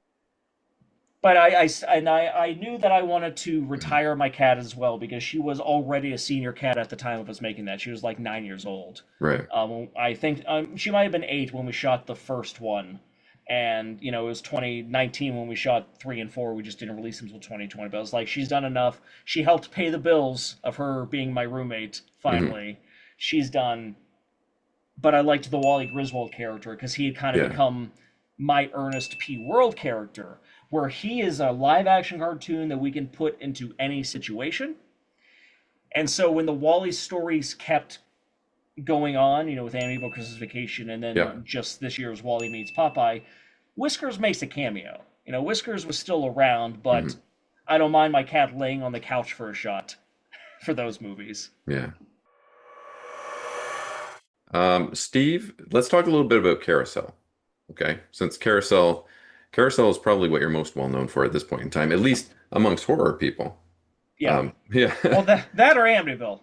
But I knew that I wanted to retire my cat as well, because she was already a senior cat at the time of us making that. She was like 9 years old. Right. I think she might have been 8 when we shot the first one, and it was 2019 when we shot 3 and 4. We just didn't release them until 2020. But I was like, she's done enough. She helped pay the bills of her being my roommate. Hmm. Finally, she's done. But I liked the Wally Griswold character because he had kind of Yeah. become my Ernest P. World character, where he is a live action cartoon that we can put into any situation. And so when the Wally stories kept going on, with Amiibo Christmas Vacation, and Yeah. then just this year's Wally Meets Popeye, Whiskers makes a cameo. Whiskers was still around, Hmm. but I don't mind my cat laying on the couch for a shot for those movies. Yeah. Steve, let's talk a little bit about Carousel. Okay. Since Carousel is probably what you're most well known for at this point in time, at least amongst horror people. Yeah. Yeah. Well, that or Amityville.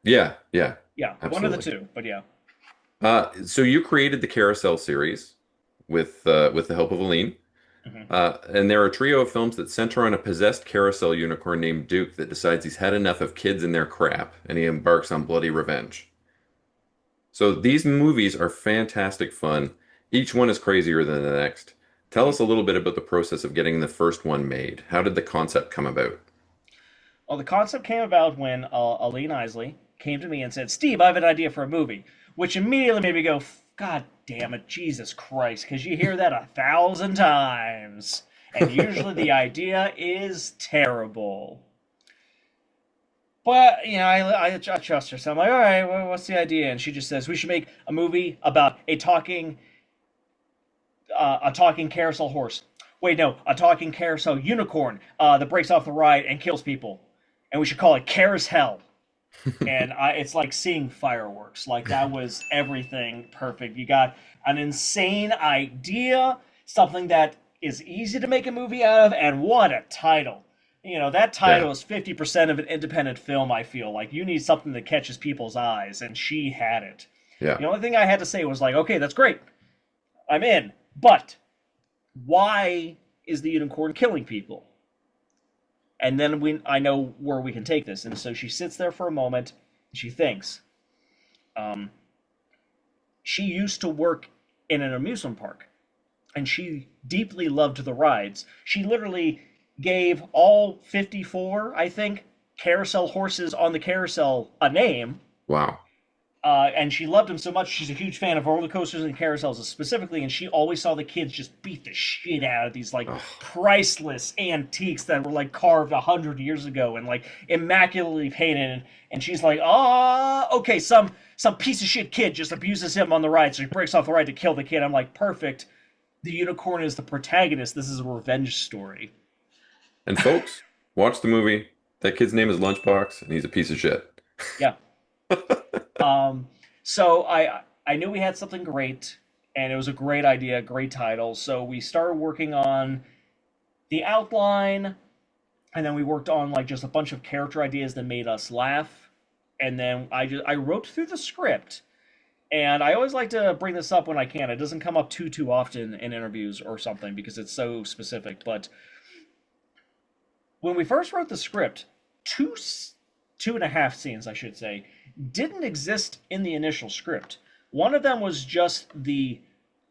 Yeah. Yeah. Yeah, one of the Absolutely. two, but yeah. So you created the Carousel series with the help of Aline. Hmm. And there are a trio of films that center on a possessed carousel unicorn named Duke that decides he's had enough of kids and their crap, and he embarks on bloody revenge. So these movies are fantastic fun. Each one is crazier than the next. Tell us a little bit about the process of getting the first one made. How did the concept come about? Well, the concept came about when Aline Isley came to me and said, Steve, I have an idea for a movie, which immediately made me go, God damn it, Jesus Christ, because you hear that 1,000 times. And usually the idea is terrible. But, I trust her. So I'm like, all right, well, what's the idea? And she just says, we should make a movie about a talking carousel horse. Wait, no, a talking carousel unicorn that breaks off the ride and kills people. And we should call it CarousHell. And it's like seeing fireworks. Like, that was everything perfect. You got an insane idea, something that is easy to make a movie out of, and what a title. That Yeah. title is 50% of an independent film, I feel. Like, you need something that catches people's eyes, and she had it. Yeah. The only thing I had to say was like, okay, that's great. I'm in. But why is the unicorn killing people? And then I know where we can take this. And so she sits there for a moment, and she thinks, um, she used to work in an amusement park, and she deeply loved the rides. She literally gave all 54, I think, carousel horses on the carousel a name. Wow. And she loved them so much. She's a huge fan of roller coasters and carousels specifically, and she always saw the kids just beat the shit out of these like Oh, priceless antiques that were like carved 100 years ago and like immaculately painted. And she's like, "Oh, okay, some piece of shit kid just abuses him on the ride, so he breaks off the ride to kill the kid." I'm like, "Perfect. The unicorn is the protagonist. This is a revenge story." and folks, watch the movie. That kid's name is Lunchbox, and he's a piece of shit. Yeah. Um, so I knew we had something great, and it was a great idea, great title. So we started working on the outline, and then we worked on like just a bunch of character ideas that made us laugh. And then I wrote through the script, and I always like to bring this up when I can. It doesn't come up too often in interviews or something because it's so specific. But when we first wrote the script, two two and a half scenes, I should say, didn't exist in the initial script. One of them was just the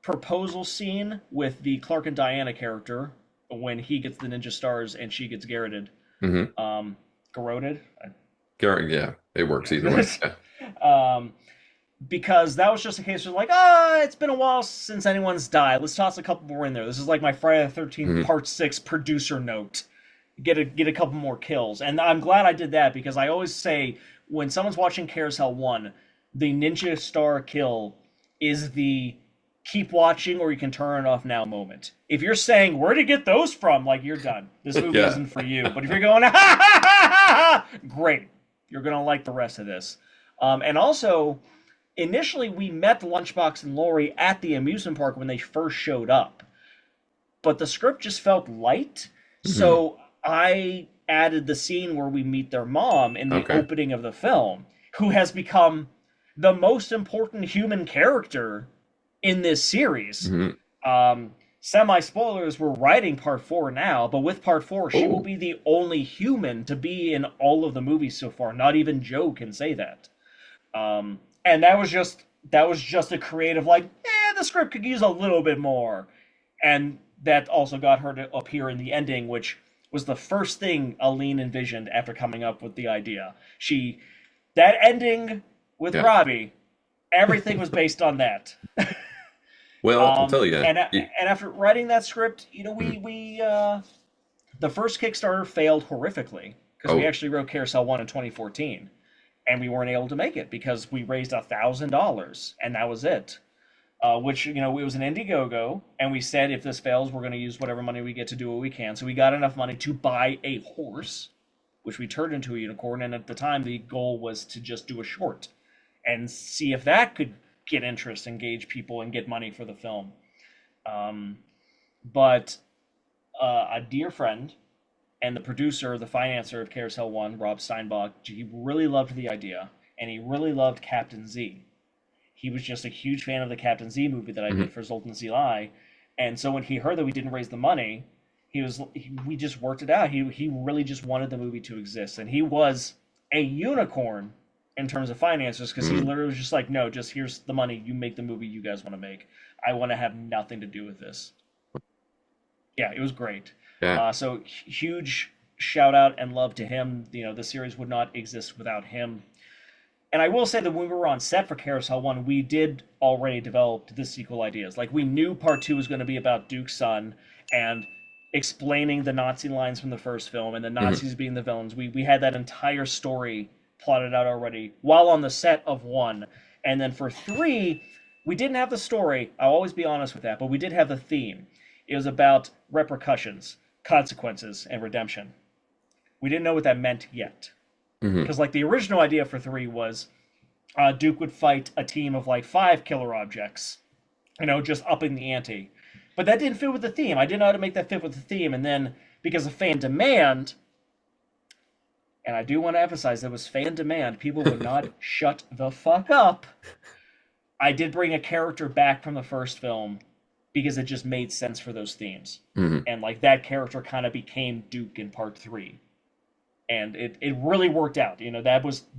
proposal scene with the Clark and Diana character when he gets the ninja stars and she gets garroted. Mm-hmm. Garroted? Yeah, it works either way. Yeah. um, because that was just a case of like, ah, it's been a while since anyone's died. Let's toss a couple more in there. This is like my Friday the 13th Mm-hmm. Part 6 producer note. Get a couple more kills. And I'm glad I did that because I always say when someone's watching CarousHell 1, the ninja star kill is the keep watching or you can turn it off now moment. If you're saying, where to get those from? Like, you're done. This movie Yeah. isn't for you. But if you're going, ha ha ha ha, great. You're going to like the rest of this. And also, initially, we met Lunchbox and Lori at the amusement park when they first showed up. But the script just felt light. Mm-hmm. So I added the scene where we meet their mom in the Okay. opening of the film, who has become the most important human character in this series. Mm-hmm. Semi spoilers, we're writing part 4 now, but with part 4, she will Oh, be the only human to be in all of the movies so far. Not even Joe can say that. And that was just a creative like, the script could use a little bit more, and that also got her to appear in the ending, which was the first thing Aline envisioned after coming up with the idea. That ending with yeah. Robbie, everything was based on that. Well, I'll tell you. And after writing that script, Mhm. we the first Kickstarter failed horrifically because we Oh, actually wrote Carousel 1 in 2014, and we weren't able to make it because we raised $1,000 and that was it. Which, it was an Indiegogo, and we said if this fails, we're going to use whatever money we get to do what we can. So we got enough money to buy a horse, which we turned into a unicorn. And at the time, the goal was to just do a short and see if that could get interest, engage people, and get money for the film. Um, but a dear friend and the producer, the financer of Carousel 1, Rob Steinbach, he really loved the idea, and he really loved Captain Z. He was just a huge fan of the Captain Z movie that I mhm. did for Zoltan Zilai. And so when he heard that we didn't raise the money, we just worked it out. He really just wanted the movie to exist. And he was a unicorn in terms of finances because he Mhm. literally was just like, no, just here's the money. You make the movie you guys want to make. I want to have nothing to do with this. Yeah, it was great. Yeah. So huge shout out and love to him. The series would not exist without him. And I will say that when we were on set for Carousel 1, we did already develop the sequel ideas. Like, we knew part 2 was going to be about Duke's son and explaining the Nazi lines from the first film and the Mhm. Nazis being the villains. We had that entire story plotted out already while on the set of 1. And then for 3, we didn't have the story. I'll always be honest with that. But we did have the theme. It was about repercussions, consequences, and redemption. We didn't know what that meant yet. Mhm. Because like the original idea for 3 was Duke would fight a team of like 5 killer objects, just upping the ante. But that didn't fit with the theme. I didn't know how to make that fit with the theme. And then because of fan demand, and I do want to emphasize that was fan demand, people would not shut the fuck up. I did bring a character back from the first film because it just made sense for those themes. Mhm. And like that character kind of became Duke in part 3. And it really worked out.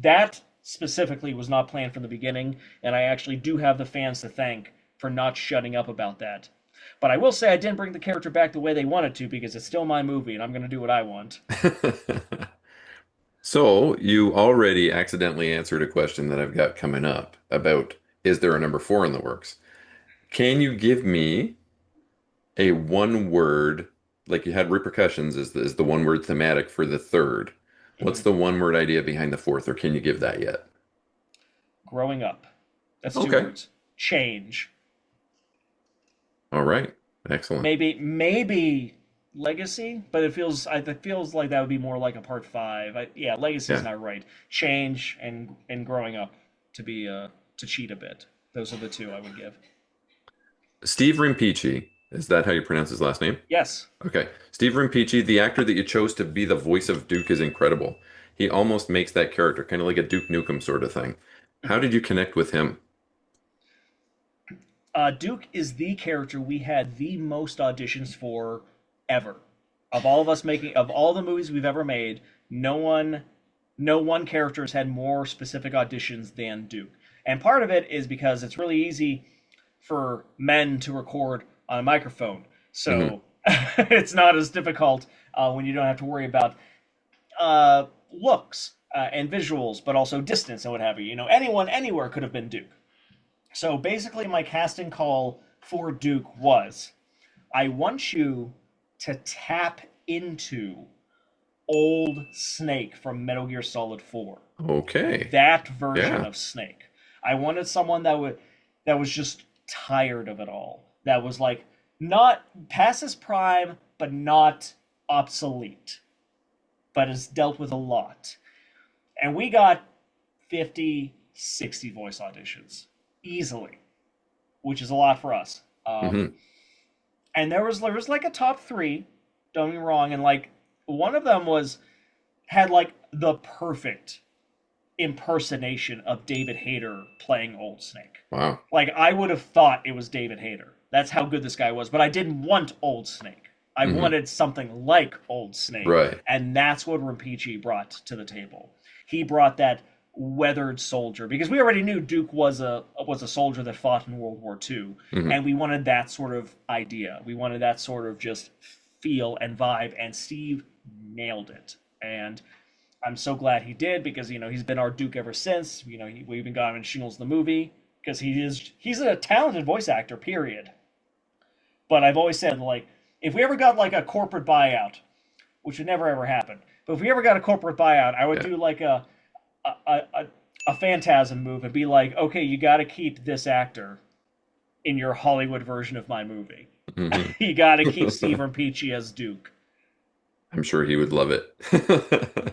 That specifically was not planned from the beginning, and I actually do have the fans to thank for not shutting up about that. But I will say I didn't bring the character back the way they wanted to because it's still my movie and I'm going to do what I want. So you already accidentally answered a question that I've got coming up about is there a number four in the works? Can you give me a one word, like you had repercussions is the one word thematic for the third. What's Mhm. the one word idea behind the fourth, or can you give that yet? Growing up. That's two Okay. words. Change. All right. Excellent. Maybe legacy, but it feels like that would be more like a part five. Yeah, legacy is Yeah. not right. Change and growing up to be to cheat a bit. Those are the two I would give. Steve Rimpeachy, is that how you pronounce his last name? Yes. Okay. Steve Rimpeachy, the actor that you chose to be the voice of Duke is incredible. He almost makes that character kind of like a Duke Nukem sort of thing. How Mhm. did you connect with him? Duke is the character we had the most auditions for ever. Of all of us making of all the movies we've ever made, no one character has had more specific auditions than Duke. And part of it is because it's really easy for men to record on a microphone. Hmm. So it's not as difficult when you don't have to worry about looks and visuals, but also distance and what have you. You know, anyone anywhere could have been Duke. So basically, my casting call for Duke was I want you to tap into old Snake from Metal Gear Solid 4. Okay. That version Yeah. of Snake. I wanted someone that was just tired of it all. That was like not past his prime, but not obsolete, but has dealt with a lot. And we got 50, 60 voice auditions easily, which is a lot for us. Hmm. And there was like a top three. Don't get me wrong, and like one of them was had like the perfect impersonation of David Hayter playing Old Snake. Wow. Like I would have thought it was David Hayter. That's how good this guy was. But I didn't want Old Snake. I Hmm. wanted something like Old Snake, Right. and that's what Rimpeachy brought to the table. He brought that weathered soldier because we already knew Duke was a soldier that fought in World War II, Hmm. and we wanted that sort of idea. We wanted that sort of just feel and vibe, and Steve nailed it. And I'm so glad he did because he's been our Duke ever since. We even got him in Shingles the movie because he's a talented voice actor. Period. But I've always said like if we ever got like a corporate buyout, which would never ever happen, but if we ever got a corporate buyout, I would Yeah. do like a a, a phantasm move and be like, okay, you got to keep this actor in your Hollywood version of my movie. Hmm. You got to keep Steve Peachy as Duke. I'm sure he would love it.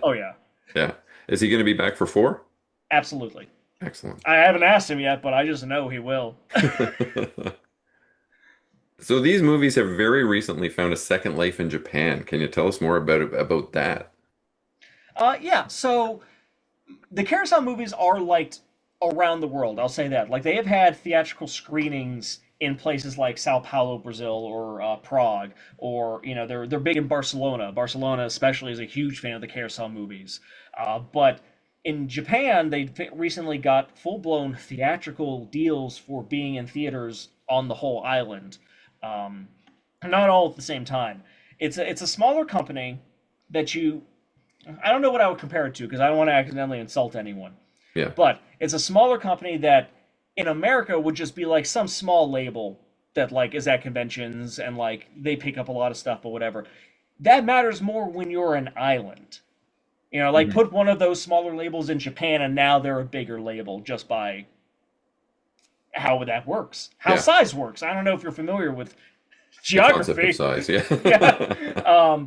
Oh yeah, Yeah. Is he going to be back for four? absolutely. Excellent. I haven't asked him yet, but I just know he will. So these movies have very recently found a second life in Japan. Can you tell us more about that? Yeah. So the Carousel movies are liked around the world. I'll say that. Like they have had theatrical screenings in places like Sao Paulo, Brazil, or Prague, or they're big in Barcelona. Barcelona, especially, is a huge fan of the Carousel movies. But in Japan, they recently got full blown theatrical deals for being in theaters on the whole island. Um, Not all at the same time. It's a smaller company that you I don't know what I would compare it to because I don't want to accidentally insult anyone. Yeah. But it's a smaller company that in America would just be like some small label that like is at conventions and like they pick up a lot of stuff but whatever. That matters more when you're an island. Like Mhm. put one of those smaller labels in Japan and now they're a bigger label just by how that works. How Yeah. size works. I don't know if you're familiar with The concept of geography. size. Yeah. Yeah.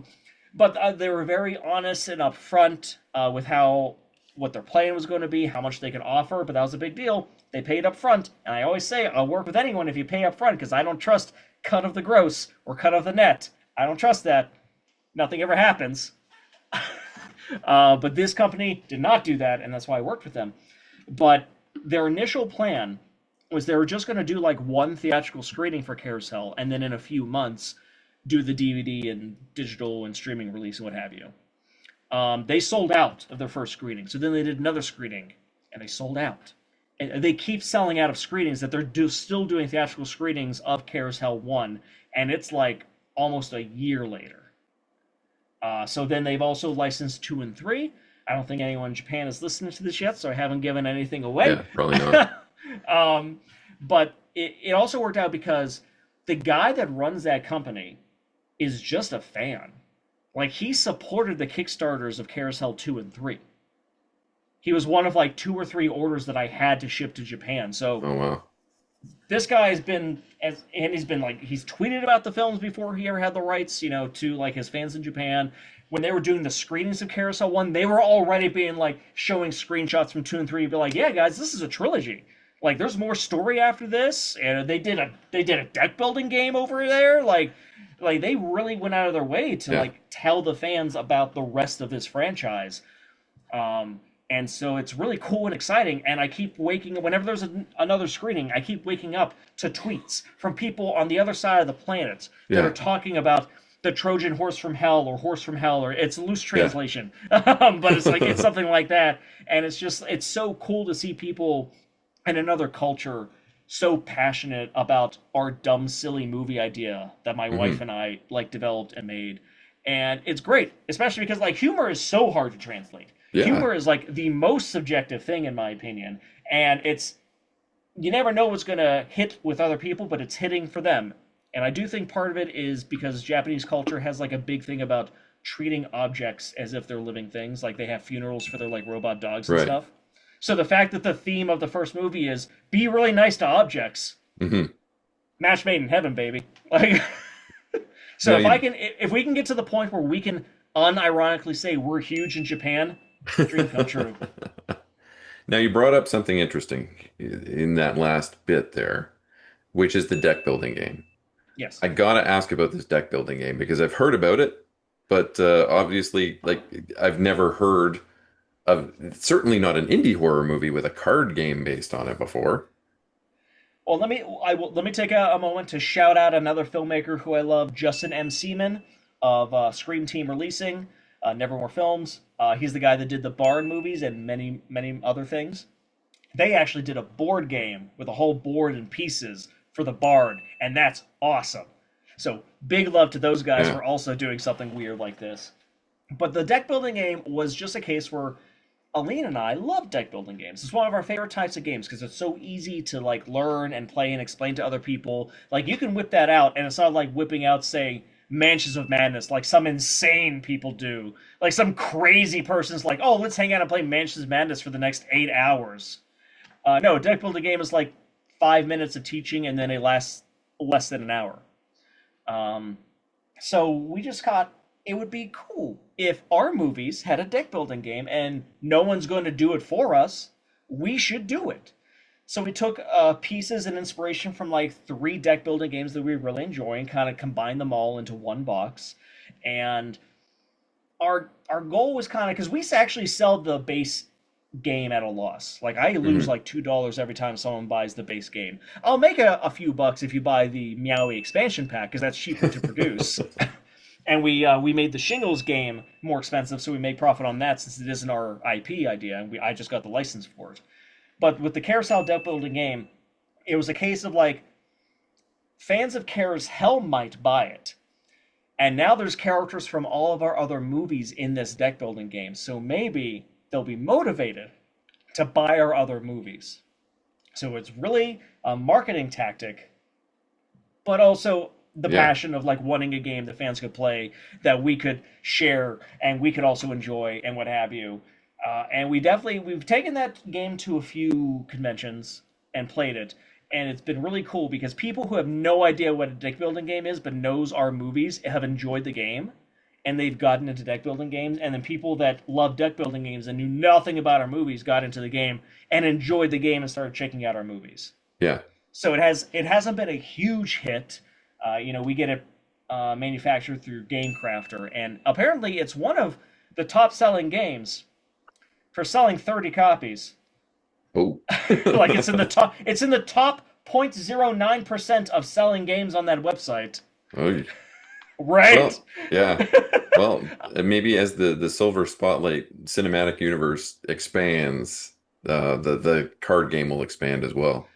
But they were very honest and upfront with how what their plan was going to be, how much they could offer. But that was a big deal. They paid up front, and I always say I'll work with anyone if you pay up front because I don't trust cut of the gross or cut of the net. I don't trust that. Nothing ever happens. But this company did not do that, and that's why I worked with them. But their initial plan was they were just going to do like one theatrical screening for Carousel, and then in a few months do the DVD and digital and streaming release and what have you. They sold out of their first screening, so then they did another screening and they sold out. And they keep selling out of screenings that they're still doing theatrical screenings of CarousHell 1, and it's like almost a year later. So then they've also licensed 2 and 3. I don't think anyone in Japan is listening to this yet, so I haven't given anything away. Yeah, probably not. But it also worked out because the guy that runs that company is just a fan. Like, he supported the Kickstarters of Carousel 2 and 3. He was one of like 2 or 3 orders that I had to ship to Japan. So Oh wow. this guy has been and he's been like, he's tweeted about the films before he ever had the rights, to like his fans in Japan. When they were doing the screenings of Carousel 1, they were already being like showing screenshots from 2 and 3, be like, yeah guys, this is a trilogy. Like, there's more story after this, and they did a deck building game over there. Like they really went out of their way to like tell the fans about the rest of this franchise. And so it's really cool and exciting. And I keep whenever there's another screening, I keep waking up to tweets from people on the other side of the planet that are talking about the Trojan horse from hell, or horse from hell, or it's a loose translation. But it's something like that. And it's so cool to see people in another culture so passionate about our dumb, silly movie idea that my wife and I like developed and made. And it's great, especially because like humor is so hard to translate. Yeah. Humor is like the most subjective thing in my opinion. And you never know what's going to hit with other people, but it's hitting for them. And I do think part of it is because Japanese culture has like a big thing about treating objects as if they're living things. Like they have funerals for their like robot dogs and stuff. So the fact that the theme of the first movie is be really nice to objects, match made in heaven, baby. Like, so if we can get to the point where we can unironically say we're huge in Japan, dream come true. Now you brought up something interesting in that last bit there, which is the deck building game. Yes. I gotta ask about this deck building game because I've heard about it, but obviously, like, I've never heard of, certainly not an indie horror movie with a card game based on it before. Well, let me take a moment to shout out another filmmaker who I love, Justin M. Seaman of Scream Team Releasing, Nevermore Films. He's the guy that did the Bard movies and many, many other things. They actually did a board game with a whole board and pieces for the Bard, and that's awesome. So big love to those guys for also doing something weird like this. But the deck building game was just a case where Aline and I love deck building games. It's one of our favorite types of games because it's so easy to like learn and play and explain to other people. Like, you can whip that out, and it's not like whipping out, say, Mansions of Madness, like some insane people do. Like some crazy person's like, oh, let's hang out and play Mansions of Madness for the next 8 hours. No, deck building game is like 5 minutes of teaching, and then it lasts less than an hour. So we just thought it would be cool if our movies had a deck building game, and no one's going to do it for us. We should do it. So we took pieces and inspiration from like 3 deck building games that we really enjoy and kind of combined them all into one box. And our goal was kind of, because we actually sell the base game at a loss. Like, I lose like $2 every time someone buys the base game. I'll make a few bucks if you buy the Meowie expansion pack, because that's cheaper to produce. And we made the Shingles game more expensive, so we made profit on that since it isn't our IP idea, and I just got the license for it. But with the Carousel deck building game, it was a case of like, fans of CarousHell might buy it. And now there's characters from all of our other movies in this deck building game, so maybe they'll be motivated to buy our other movies. So it's really a marketing tactic, but also the passion of like wanting a game that fans could play, that we could share and we could also enjoy and what have you. And we've taken that game to a few conventions and played it, and it's been really cool because people who have no idea what a deck building game is but knows our movies have enjoyed the game, and they've gotten into deck building games. And then people that love deck building games and knew nothing about our movies got into the game and enjoyed the game and started checking out our movies. Yeah. So it hasn't been a huge hit. We get it manufactured through Game Crafter, and apparently it's one of the top selling games for selling 30 copies. Oh. Like, it's in the top 0.09% of selling games on that website. Oh. Right? Well, yeah. Well, maybe as the Silver Spotlight cinematic universe expands, the card game will expand as well.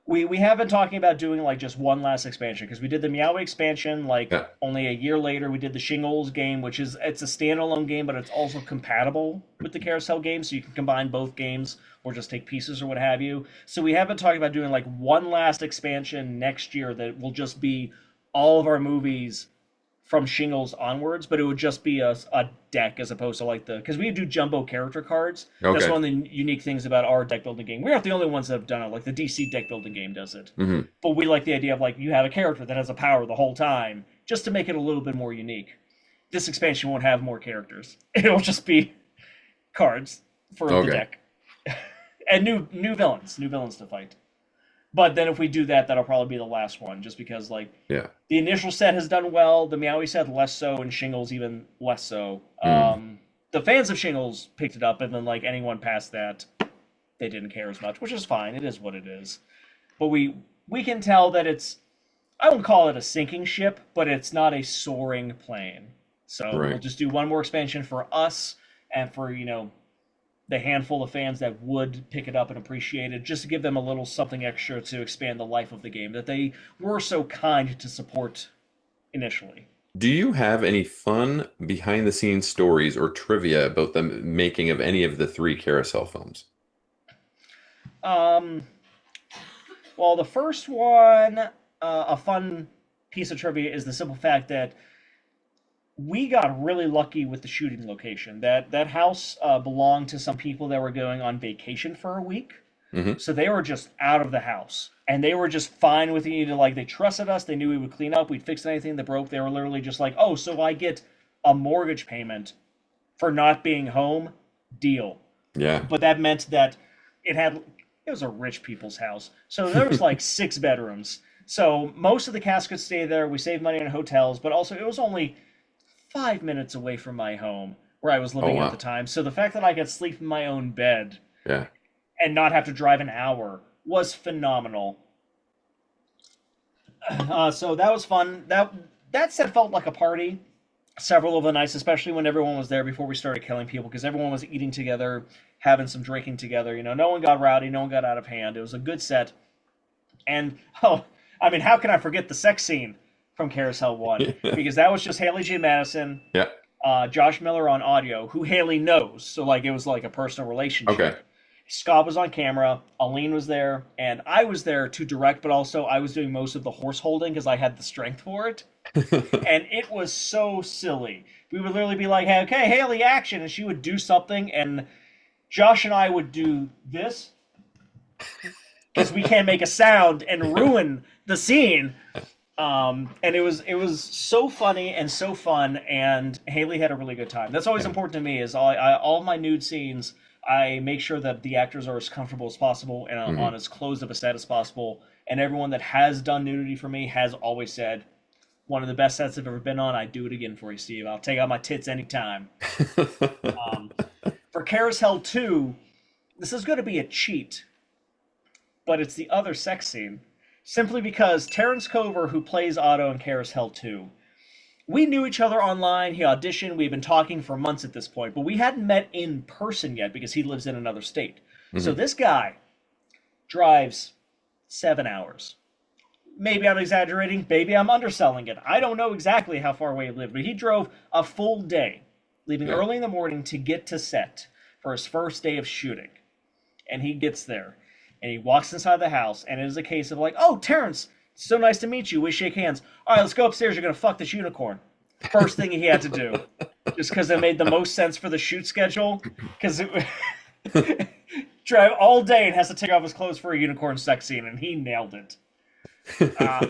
We have been talking about doing like just one last expansion because we did the Meowie expansion like Yeah. only a year later. We did the Shingles game, which is it's a standalone game, but it's also compatible with the Carousel game, so you can combine both games or just take pieces or what have you. So we have been talking about doing like one last expansion next year that will just be all of our movies from Shingles onwards, but it would just be a deck as opposed to like the because we do jumbo character cards. That's Okay. one of the unique things about our deck building game. We aren't the only ones that have done it. Like the DC deck building game does it, Hmm. but we like the idea of like you have a character that has a power the whole time, just to make it a little bit more unique. This expansion won't have more characters. It'll just be cards for the Okay. deck and new villains to fight. But then if we do that, that'll probably be the last one, just because like Yeah. the initial set has done well, the Meowie set less so, and Shingles even less so. Mm. The fans of Shingles picked it up, and then like anyone past that, they didn't care as much, which is fine. It is what it is. But we can tell that it's I won't call it a sinking ship, but it's not a soaring plane. So we'll Right. just do one more expansion for us and for the handful of fans that would pick it up and appreciate it, just to give them a little something extra to expand the life of the game that they were so kind to support initially. Do you have any fun behind the scenes stories or trivia about the making of any of the three Carousel films? Um, well, the first one, a fun piece of trivia is the simple fact that we got really lucky with the shooting location. That house belonged to some people that were going on vacation for a week. Hmm. So they were just out of the house. And they were just fine with it. Like they trusted us. They knew we would clean up. We'd fix anything that broke. They were literally just like, oh, so I get a mortgage payment for not being home? Deal. Yeah. But that meant that it was a rich people's house. So there was like six bedrooms. So most of the cast could stay there. We saved money on hotels, but also it was only 5 minutes away from my home where I was Oh living at the wow. time. So the fact that I could sleep in my own bed Yeah. and not have to drive an hour was phenomenal. So that was fun. That set felt like a party. Several of the nights, especially when everyone was there before we started killing people, because everyone was eating together, having some drinking together. No one got rowdy, no one got out of hand. It was a good set. And oh, I mean, how can I forget the sex scene from Carousel One? Because that was just Haley J. Madison, Yeah. Josh Miller on audio, who Haley knows. So like it was like a personal Okay. relationship. Scott was on camera, Aline was there, and I was there to direct, but also I was doing most of the horse holding because I had the strength for it. And it was so silly. We would literally be like, hey, okay, Haley, action, and she would do something, and Josh and I would do this because we can't make a sound and ruin the scene. And it was so funny and so fun, and Haley had a really good time. That's always Yeah. important to me. Is all of my nude scenes, I make sure that the actors are as comfortable as possible and Hmm. on as closed of a set as possible. And everyone that has done nudity for me has always said, one of the best sets I've ever been on. I'd do it again for you, Steve. I'll take out my tits anytime. Um, for Carousel 2, this is going to be a cheat, but it's the other sex scene. Simply because Terrence Cover, who plays Otto in Carousel 2, we knew each other online. He auditioned. We've been talking for months at this point, but we hadn't met in person yet because he lives in another state. So Hmm. this guy drives 7 hours. Maybe I'm exaggerating. Maybe I'm underselling it. I don't know exactly how far away he lived, but he drove a full day, leaving Yeah. early in the morning to get to set for his first day of shooting. And he gets there, and he walks inside the house, and it is a case of like, "Oh, Terrence, so nice to meet you. We shake hands. All right, let's go upstairs. You're gonna fuck this unicorn." First thing he had to do, just because it made the most sense for the shoot schedule, because it drive all day and has to take off his clothes for a unicorn sex scene, and he nailed it. Uh,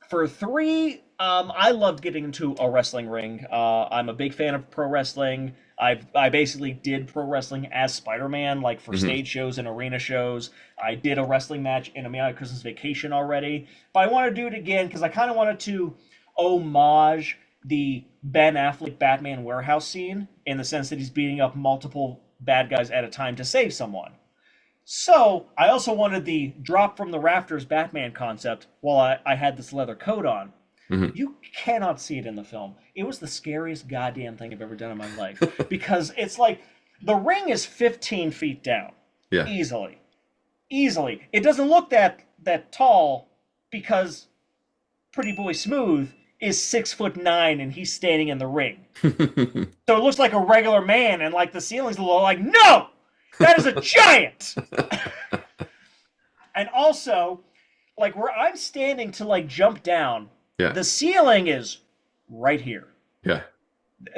for three, I loved getting into a wrestling ring. I'm a big fan of pro wrestling. I basically did pro wrestling as Spider-Man, like for Hmm. stage shows and arena shows. I did a wrestling match in Amelia Christmas Vacation already, but I want to do it again because I kind of wanted to homage the Ben Affleck Batman warehouse scene in the sense that he's beating up multiple bad guys at a time to save someone. So I also wanted the drop from the rafters Batman concept while I had this leather coat on. Hmm. You cannot see it in the film. It was the scariest goddamn thing I've ever done in my life because it's like the ring is 15 feet down. Yeah. Easily. Easily. It doesn't look that tall because Pretty Boy Smooth is 6'9" and he's standing in the ring. So it looks like a regular man, and like the ceiling's a little like, no! That is a giant! And also, like where I'm standing to like jump down, Yeah. the ceiling is right here. Yeah.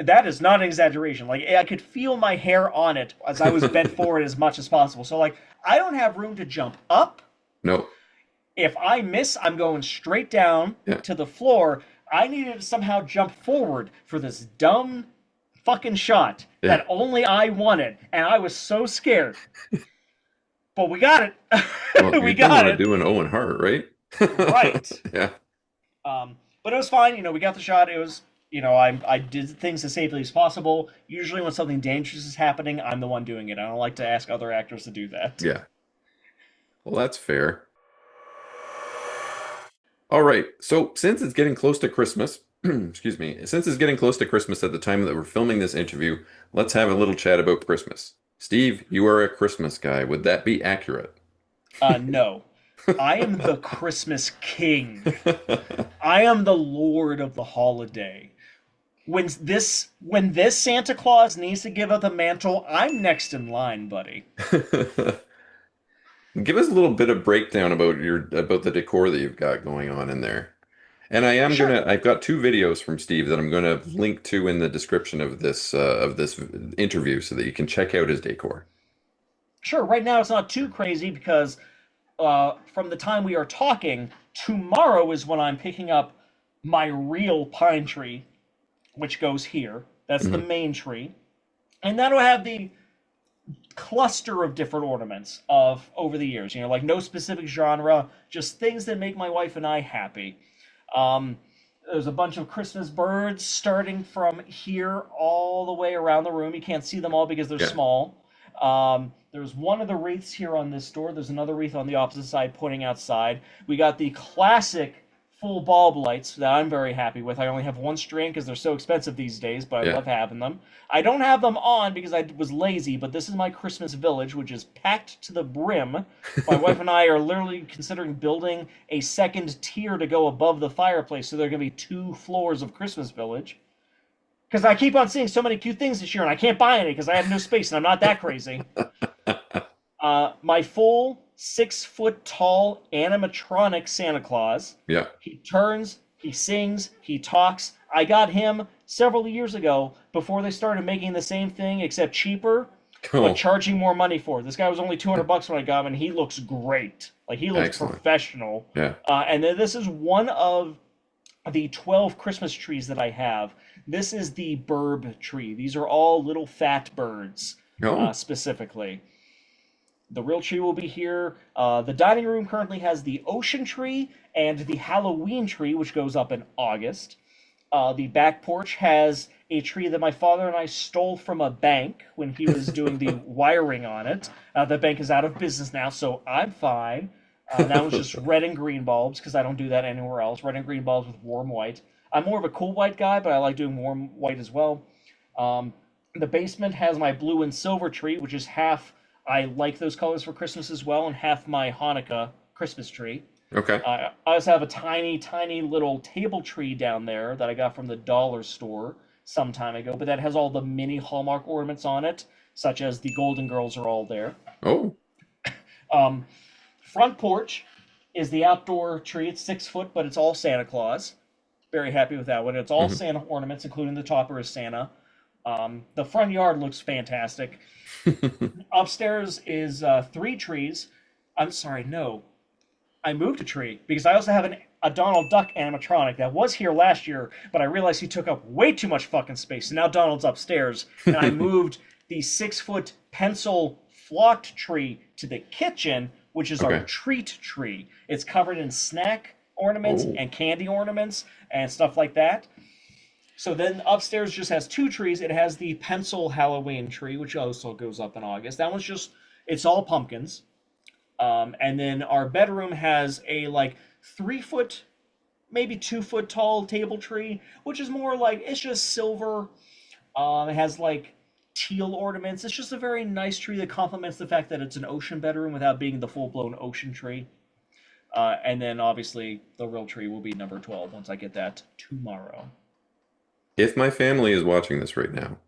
That is not an exaggeration. Like I could feel my hair on it as I was bent forward as much as possible. So like I don't have room to jump up. No. If I miss, I'm going straight down Yeah. to the floor. I needed to somehow jump forward for this dumb fucking shot Yeah. that only I wanted, and I was so scared. But we got it. Well, We you don't got want to it. do an Owen Hart, right? Right. Yeah. But it was fine. You know, we got the shot. It was, you know, I did things as safely as possible. Usually when something dangerous is happening, I'm the one doing it. I don't like to ask other actors to do that. Yeah. Well, that's fair. All right. So, since it's getting close to Christmas, excuse me, since it's getting close to Christmas at the time that we're filming this interview, let's have a little chat about Christmas. Steve, you are a Christmas guy. Would that be accurate? No. I am the Christmas king. I am the Lord of the holiday. When this Santa Claus needs to give up the mantle, I'm next in line, buddy. Give us a little bit of breakdown about the decor that you've got going on in there. And Sure. I've got two videos from Steve that I'm gonna link to in the description of this interview so that you can check out his decor. Sure, right now it's not too crazy because from the time we are talking, tomorrow is when I'm picking up my real pine tree, which goes here. That's the Hmm. main tree. And that'll have the cluster of different ornaments of over the years. You know, like no specific genre, just things that make my wife and I happy. Um, there's a bunch of Christmas birds starting from here all the way around the room. You can't see them all because they're Yeah. small. There's one of the wreaths here on this door. There's another wreath on the opposite side pointing outside. We got the classic full bulb lights that I'm very happy with. I only have one strand because they're so expensive these days, but I Yeah. love having them. I don't have them on because I was lazy, but this is my Christmas village, which is packed to the brim. My wife and I are literally considering building a second tier to go above the fireplace, so there are going to be 2 floors of Christmas village. Because I keep on seeing so many cute things this year, and I can't buy any because I have no space, and I'm not that crazy. My full 6 foot tall animatronic Santa Claus. Yeah. He turns, he sings, he talks. I got him several years ago before they started making the same thing except cheaper, but Cool. charging more money for it. This guy was only $200 when I got him, and he looks great. Like he looks Excellent. professional. Yeah. And then this is one of the 12 Christmas trees that I have. This is the burb tree. These are all little fat birds, Oh. specifically. The real tree will be here. The dining room currently has the ocean tree and the Halloween tree, which goes up in August. The back porch has a tree that my father and I stole from a bank when he was doing the wiring on it. The bank is out of business now, so I'm fine. That one's just red and green bulbs because I don't do that anywhere else. Red and green bulbs with warm white. I'm more of a cool white guy, but I like doing warm white as well. Um, the basement has my blue and silver tree, which is half. I like those colors for Christmas as well, and half my Hanukkah Christmas tree. Okay. I also have a tiny, tiny little table tree down there that I got from the dollar store some time ago, but that has all the mini Hallmark ornaments on it, such as the Golden Girls are all there. Oh. Um, Front porch is the outdoor tree. It's 6 foot, but it's all Santa Claus. Very happy with that one. It's all Hmm. Santa ornaments, including the topper is Santa. The front yard looks fantastic. Upstairs is 3 trees. I'm sorry, no. I moved a tree because I also have a Donald Duck animatronic that was here last year, but I realized he took up way too much fucking space. So now Donald's upstairs, and I moved the 6 foot pencil flocked tree to the kitchen, which is our Okay. treat tree. It's covered in snack ornaments Oh. and candy ornaments and stuff like that. So then upstairs just has 2 trees. It has the pencil Halloween tree, which also goes up in August. That one's just, it's all pumpkins. And then our bedroom has a like 3 foot, maybe 2 foot tall table tree, which is more like, it's just silver. It has like teal ornaments. It's just a very nice tree that complements the fact that it's an ocean bedroom without being the full-blown ocean tree. And then obviously the real tree will be number 12 once I get that tomorrow. If my family is watching this right now,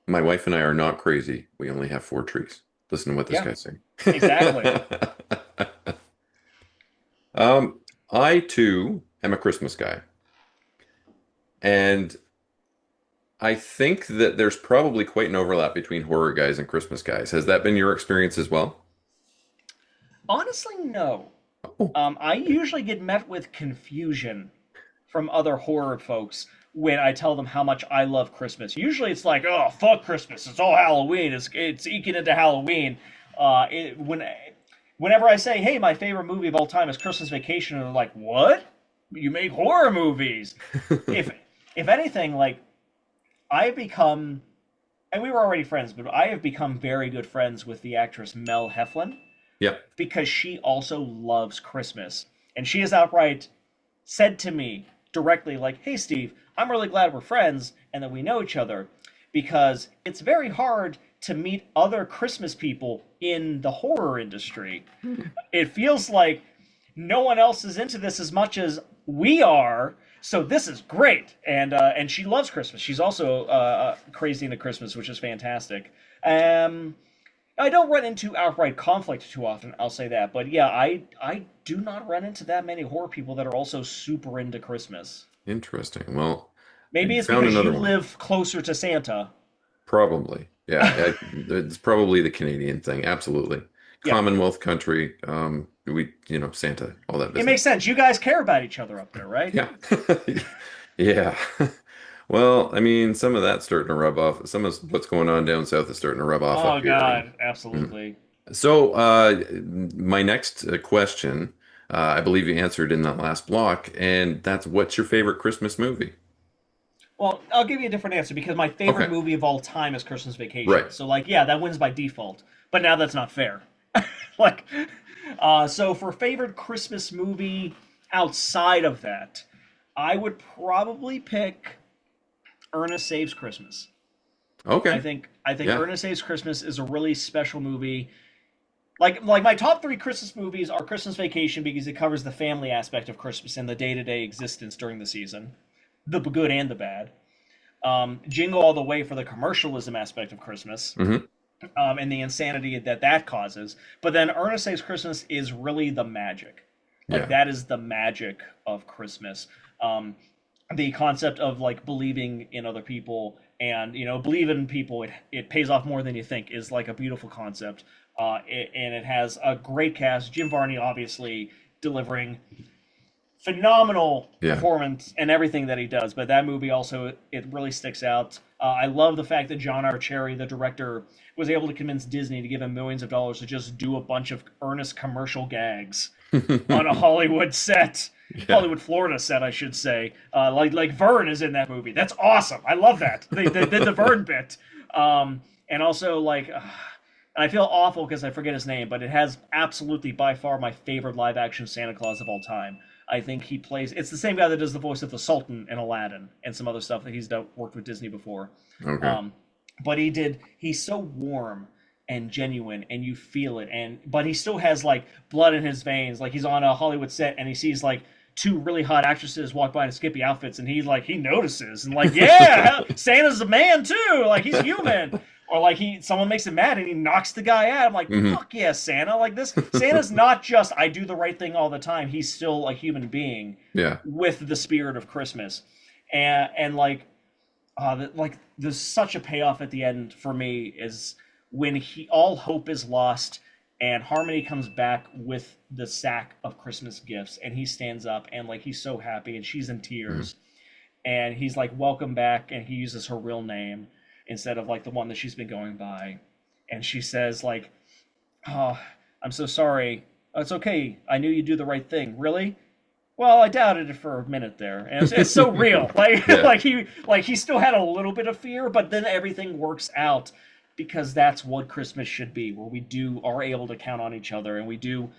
my wife and I are not crazy. We only have four trees. Listen to what this Yeah, guy's saying. exactly. I too am a Christmas guy. And I think that there's probably quite an overlap between horror guys and Christmas guys. Has that been your experience as well? Honestly, no. Oh, I usually get met with confusion from other horror folks when I tell them how much I love Christmas. Usually it's like, oh, fuck Christmas. It's all Halloween. It's eking into Halloween. Whenever I say, hey, my favorite movie of all time is Christmas Vacation, and they're like, what? You make horror movies. if if anything, like I have become, and we were already friends, but I have become very good friends with the actress Mel Heflin yeah. because she also loves Christmas. And she has outright said to me directly, like, hey, Steve, I'm really glad we're friends and that we know each other because it's very hard to meet other Christmas people in the horror industry. It feels like no one else is into this as much as we are. So this is great, and she loves Christmas. She's also crazy into Christmas, which is fantastic. I don't run into outright conflict too often, I'll say that. But yeah, I do not run into that many horror people that are also super into Christmas. Interesting. Well, Maybe you it's found because you another one. live closer to Santa. Probably. Yeah. It's probably the Canadian thing. Absolutely. Yeah, Commonwealth country. Santa, all that it business. makes sense. You guys care about each other up there, right? Yeah. Yeah. Well, I mean, some of that's starting to rub off. Some of what's going on down south is starting to rub off up Oh here. God, Mm. absolutely. So, my next question, I believe you answered in that last block, and that's what's your favorite Christmas movie? Well, I'll give you a different answer because my favorite Okay. movie of all time is Christmas Right. Vacation. So, like, yeah, that wins by default. But now that's not fair. like, so for favorite Christmas movie outside of that, I would probably pick Ernest Saves Christmas. Okay. I think Yeah. Ernest Saves Christmas is a really special movie. Like my top three Christmas movies are Christmas Vacation because it covers the family aspect of Christmas and the day to day existence during the season, the good and the bad. Jingle All the Way for the commercialism aspect of Christmas, Hmm. and the insanity that that causes. But then Ernest Saves Christmas is really the magic. Like Yeah. that is the magic of Christmas. The concept of like believing in other people and believe in people, it pays off more than you think is like a beautiful concept. And it has a great cast. Jim Varney obviously delivering phenomenal Yeah. performance and everything that he does. But that movie also it really sticks out. I love the fact that John Archerry, the director, was able to convince Disney to give him millions of dollars to just do a bunch of earnest commercial gags on a Hollywood set. Yeah. Hollywood, Florida set, I should say. Like Vern is in that movie. That's awesome. I love that. They did the Vern bit. And also like, I feel awful because I forget his name, but it has absolutely by far my favorite live action Santa Claus of all time. I think he plays. It's the same guy that does the voice of the Sultan in Aladdin and some other stuff that he's done, worked with Disney before. Okay. Um, but he did. He's so warm and genuine, and you feel it. But he still has like blood in his veins. Like he's on a Hollywood set, and he sees like two really hot actresses walk by in skimpy outfits, and he notices and like, yeah, Santa's a man too. Like he's human. Or like someone makes him mad and he knocks the guy out. I'm like, Hmm. fuck yeah, Santa. Like this, Santa's not just I do the right thing all the time. He's still a human being Yeah. with the spirit of Christmas, and like, there's such a payoff at the end for me is when all hope is lost and Harmony comes back with the sack of Christmas gifts and he stands up and like he's so happy and she's in Mhm. tears and he's like welcome back and he uses her real name instead of like the one that she's been going by and she says like, oh, I'm so sorry. Oh, it's okay, I knew you'd do the right thing. Really? Well, I doubted it for a minute there, and it's so real. Like, Yeah. he still had a little bit of fear, but then everything works out because that's what Christmas should be, where we are able to count on each other, and we do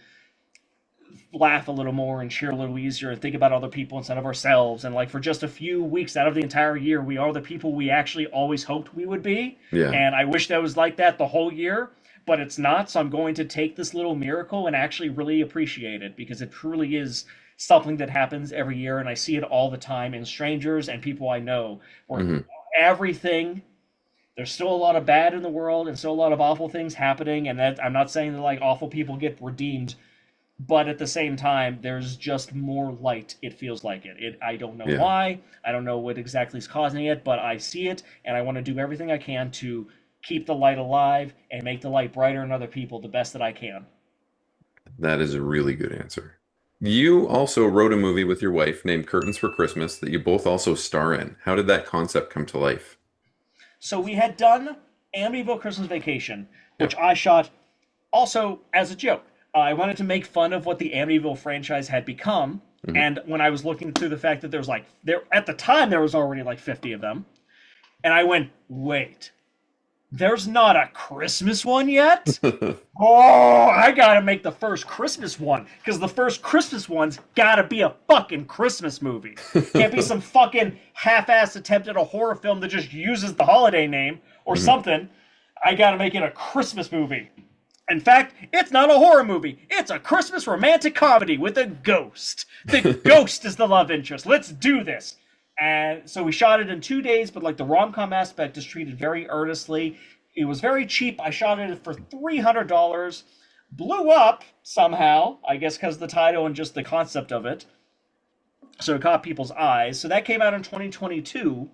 laugh a little more and cheer a little easier and think about other people instead of ourselves. And like for just a few weeks out of the entire year, we are the people we actually always hoped we would be. Yeah. And I wish that was like that the whole year, but it's not. So I'm going to take this little miracle and actually really appreciate it because it truly is something that happens every year. And I see it all the time in strangers and people I know where everything there's still a lot of bad in the world and still a lot of awful things happening. And that I'm not saying that like awful people get redeemed, but at the same time, there's just more light. It feels like I don't know Yeah. why. I don't know what exactly is causing it, but I see it, and I want to do everything I can to keep the light alive and make the light brighter in other people the best that I can. That is a really good answer. You also wrote a movie with your wife named Curtains for Christmas that you both also star in. How did that concept come to life? So we had done Amityville Christmas Vacation, Yeah. which I shot also as a joke. I wanted to make fun of what the Amityville franchise had become, hmm and when I was looking through the fact that there was like there at the time there was already like 50 of them, and I went, wait, there's not a Christmas one yet? Oh, I gotta make the first Christmas one, because the first Christmas one's gotta be a fucking Christmas movie. Can't be some fucking half-assed attempt at a horror film that just uses the holiday name or something. I gotta make it a Christmas movie. In fact, it's not a horror movie. It's a Christmas romantic comedy with a ghost. The ghost is the love interest. Let's do this. And so we shot it in 2 days, but like the rom-com aspect is treated very earnestly. It was very cheap. I shot it for $300. Blew up somehow, I guess because of the title and just the concept of it. So it caught people's eyes. So that came out in 2022.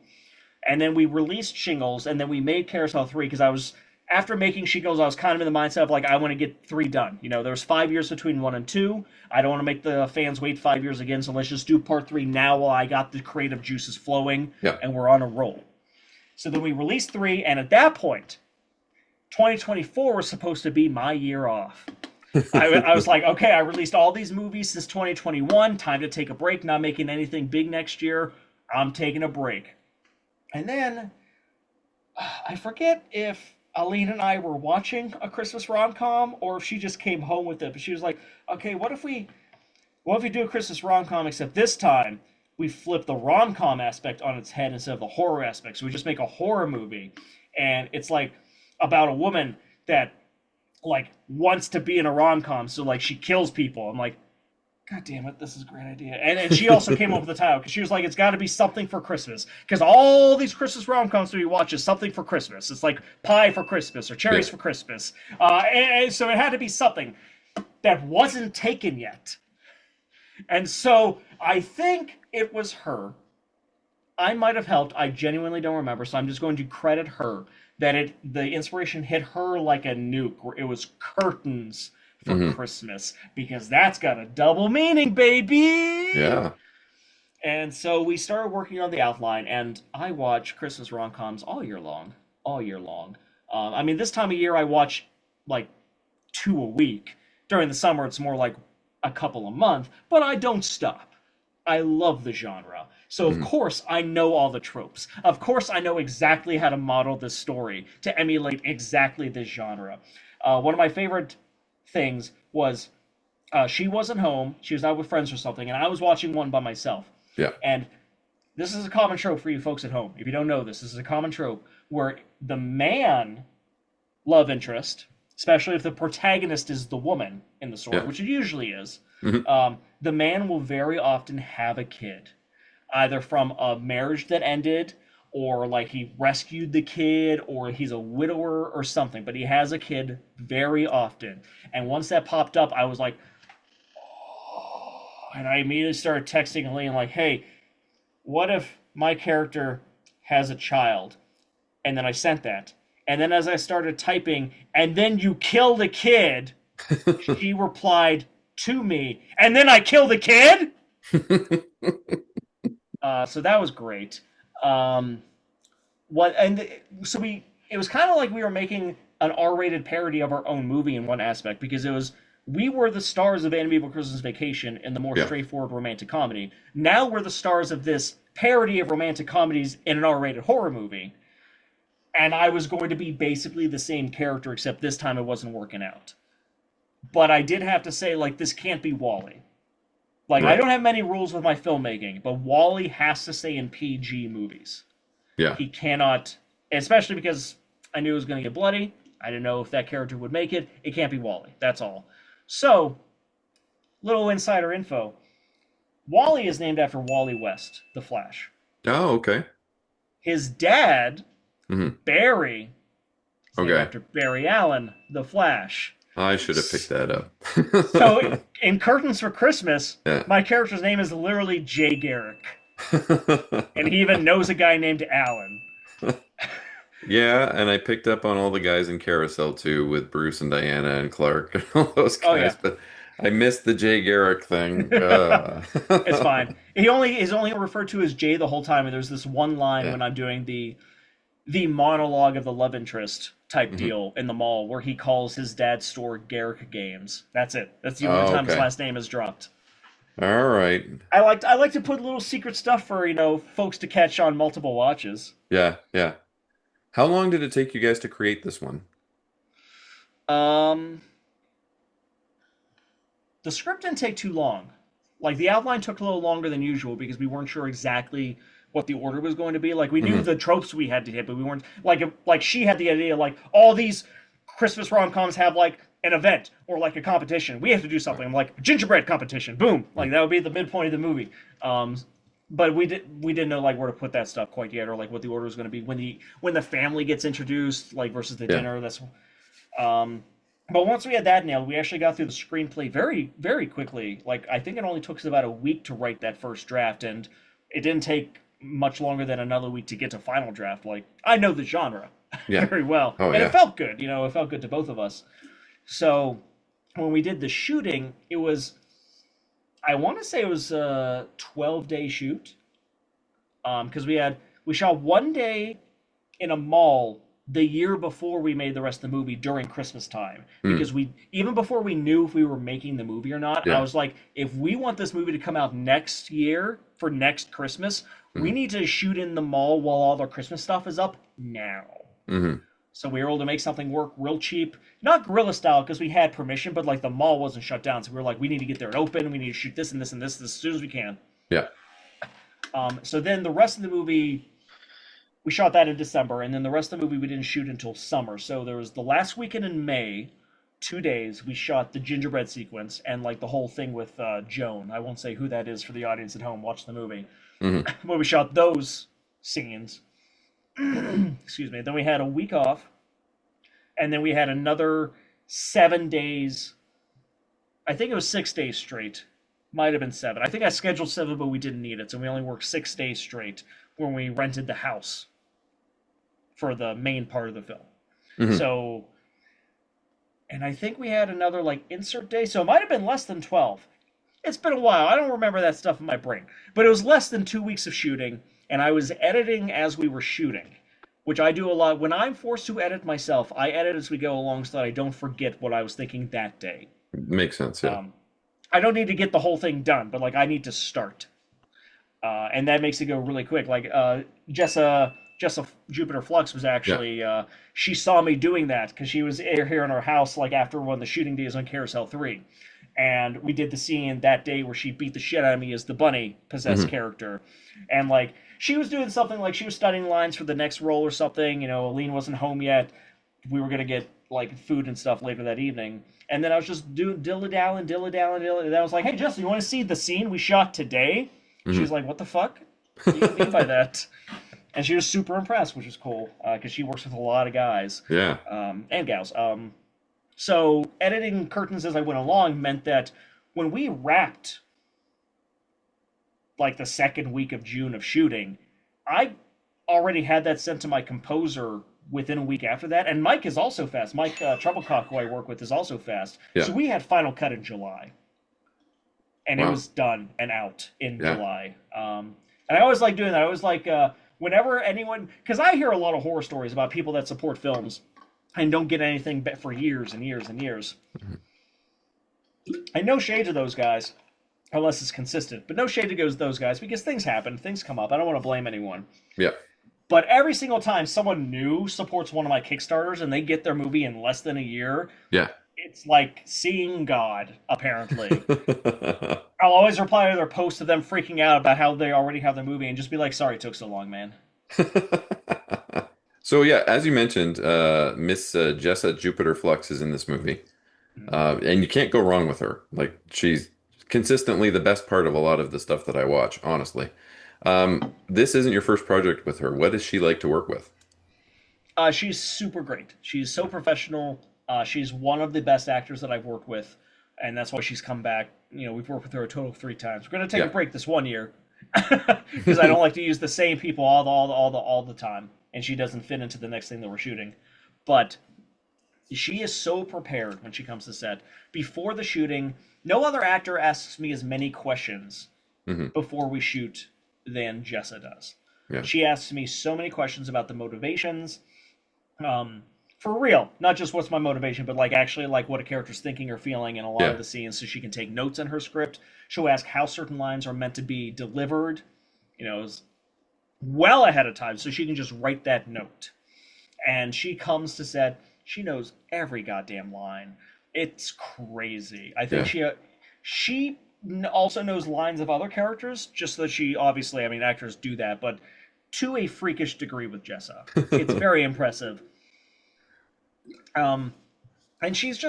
And then we released Shingles, and then we made CarousHell 3 because I was after making Shingles, I was kind of in the mindset of like I want to get 3 done. You know, there's 5 years between 1 and 2. I don't want to make the fans wait 5 years again, so let's just do part 3 now while I got the creative juices flowing Yeah. and we're on a roll. So then we released 3, and at that point, 2024 was supposed to be my year off. I was like, okay, I released all these movies since 2021. Time to take a break. Not making anything big next year. I'm taking a break. And then I forget if Aline and I were watching a Christmas rom-com or if she just came home with it. But she was like, okay, what if we do a Christmas rom-com, except this time we flip the rom-com aspect on its head instead of the horror aspect. So we just make a horror movie. And it's like about a woman that like wants to be in a rom-com, so like she kills people. I'm like, God damn it, this is a great idea. And she also came up with the title because she was like, it's got to be something for Christmas. Because all these Christmas rom-coms that we watch is something for Christmas. It's like pie for Christmas or cherries Yeah. for Christmas. And so it had to be something that wasn't taken yet. And so I think it was her. I might have helped. I genuinely don't remember. So I'm just going to credit her that the inspiration hit her like a nuke, where it was curtains for Christmas, because that's got a double meaning, baby. Yeah. And so we started working on the outline, and I watch Christmas rom-coms all year long, all year long. I mean, this time of year I watch like 2 a week. During the summer, it's more like a couple a month, but I don't stop. I love the genre. So, of course, I know all the tropes. Of course, I know exactly how to model this story to emulate exactly this genre. One of my favorite things was she wasn't home. She was out with friends or something, and I was watching one by myself. Yeah. And this is a common trope for you folks at home. If you don't know this is a common trope where the man love interest, especially if the protagonist is the woman in the story, Yeah. which it usually is, hmm the man will very often have a kid, either from a marriage that ended, or like he rescued the kid, or he's a widower or something, but he has a kid very often. And once that popped up, I was like, oh, and I immediately started texting Elaine like, hey, what if my character has a child? And then I sent that. And then as I started typing, and then you kill the kid, she replied to me, and then I kill the kid? So that was great. It was kind of like we were making an R-rated parody of our own movie in one aspect, because we were the stars of Amityville Christmas Vacation in the more Yeah. straightforward romantic comedy. Now we're the stars of this parody of romantic comedies in an R-rated horror movie. And I was going to be basically the same character, except this time it wasn't working out. but I did have to say, like, this can't be Wally. Like, I Right. don't have many rules with my filmmaking, but Wally has to stay in PG movies. Yeah. He cannot, especially because I knew it was going to get bloody. I didn't know if that character would make it. It can't be Wally. That's all. So, little insider info. Wally is named after Wally West, the Flash. Oh, okay. His dad, Hmm. Barry, is named Okay. after Barry Allen, the Flash. I should have picked that So up. in Curtains for Christmas, Yeah. my character's name is literally Jay Garrick. And he even knows a guy named Allen. Yeah, and I picked up on all the guys in Carousel too with Bruce and Diana and Clark and all those Oh guys, yeah. but I missed the Jay Garrick thing. It's fine. He only is only referred to as Jay the whole time, and there's this one line Yeah. when I'm doing the monologue of the love interest type Hmm. deal in the mall where he calls his dad's store Garrick Games. That's it. That's the only Oh, time his okay. last name is dropped. All right. I like to put little secret stuff for folks to catch on multiple watches. Yeah, yeah. How long did it take you guys to create this one? Um, the script didn't take too long. Like the outline took a little longer than usual because we weren't sure exactly what the order was going to be. Like we knew Hmm. the tropes we had to hit, but we weren't like she had the idea like all these Christmas rom-coms have like an event or like a competition. We have to do something. I'm like gingerbread competition. Boom. Like that would be the midpoint of the movie. Um, but we didn't know like where to put that stuff quite yet or like what the order was going to be when the family gets introduced like versus the Yeah. dinner. That's um, but once we had that nailed, we actually got through the screenplay very, very quickly. Like I think it only took us about a week to write that first draft, and it didn't take much longer than another week to get to final draft. Like I know the genre Yeah. very well, Oh, and it yeah. felt good. It felt good to both of us. So when we did the shooting, it was I want to say it was a 12-day shoot. Because we shot one day in a mall the year before we made the rest of the movie during Christmas time. Mm. Because we even before we knew if we were making the movie or not, I Yeah. was like, if we want this movie to come out next year for next Christmas, we Hmm. need to shoot in the mall while all the Christmas stuff is up now. Hmm. So we were able to make something work real cheap, not guerrilla style because we had permission, but like the mall wasn't shut down, so we were like, we need to get there and open. We need to shoot this and this and this as soon as we can. Yeah. So then the rest of the movie we shot that in December, and then the rest of the movie we didn't shoot until summer. So there was the last weekend in May, 2 days we shot the gingerbread sequence and like the whole thing with Joan. I won't say who that is for the audience at home. Watch the movie. Hmm. But we shot those scenes. Excuse me. Then we had a week off, and then we had another 7 days. I think it was 6 days straight. Might have been seven. I think I scheduled seven, but we didn't need it, so we only worked 6 days straight when we rented the house for the main part of the film. Hmm. So, and I think we had another like insert day, so it might have been less than 12. It's been a while. I don't remember that stuff in my brain, but it was less than 2 weeks of shooting, and I was editing as we were shooting, which I do a lot. When I'm forced to edit myself, I edit as we go along so that I don't forget what I was thinking that day. Makes sense. Yeah. Um, I don't need to get the whole thing done, but like I need to start, and that makes it go really quick. Like Jessa Jupiter Flux was Yeah. actually she saw me doing that because she was here in our house like after one of the shooting days on Carousel 3, and we did the scene that day where she beat the shit out of me as the bunny possessed Hmm. character, and like she was doing something like she was studying lines for the next role or something. Aline wasn't home yet. We were gonna get like food and stuff later that evening. And then I was just doing dilly-dallying, dilly-dallying, dilly. And I was like, "Hey, Justin, you want to see the scene we shot today?" She was Hmm. like, "What the fuck? What do you mean by that?" And she was super impressed, which was cool because she works with a lot of guys Yeah. and gals. So editing curtains as I went along meant that when we wrapped like the second week of June of shooting, I already had that sent to my composer within a week after that. And Mike is also fast. Mike Troublecock, who I work with, is also fast. Yeah. So we had final cut in July, and it Wow. was done and out in Yeah. July. And I always like doing that. I always like whenever anyone, because I hear a lot of horror stories about people that support films and don't get anything for years and years and years. And no shade to those guys, unless it's consistent. But no shade to those guys because things happen, things come up. I don't want to blame anyone. Yeah. But every single time someone new supports one of my Kickstarters and they get their movie in less than a year, Yeah. It's like seeing God, apparently. I'll always reply to their posts of them freaking out about how they already have their movie and just be like, sorry it took so long, man. So yeah, as you mentioned, Miss Jessa Jupiter Flux is in this movie, and you can't go wrong with her. Like she's consistently the best part of a lot of the stuff that I watch, honestly. This isn't your first project with her. What is she like to work with? She's super great. She's so professional. She's one of the best actors that I've worked with, and that's why she's come back. You know, we've worked with her a total of 3 times. We're gonna take a Yeah. break this one year because I don't like to use the same people all the time, and she doesn't fit into the next thing that we're shooting. But she is so prepared when she comes to set. Before the shooting, no other actor asks me as many questions Hmm. before we shoot than Jessa does. Yeah. She asks me so many questions about the motivations, for real, not just what's my motivation, but like actually like what a character's thinking or feeling in a lot of Yeah. the scenes, so she can take notes in her script. She'll ask how certain lines are meant to be delivered, you know, well ahead of time, so she can just write that note. And she comes to set. She knows every goddamn line. It's crazy. I think Yeah. she also knows lines of other characters, just so that she obviously, I mean, actors do that, but to a freakish degree with Jessa. It's very impressive. Um, and she's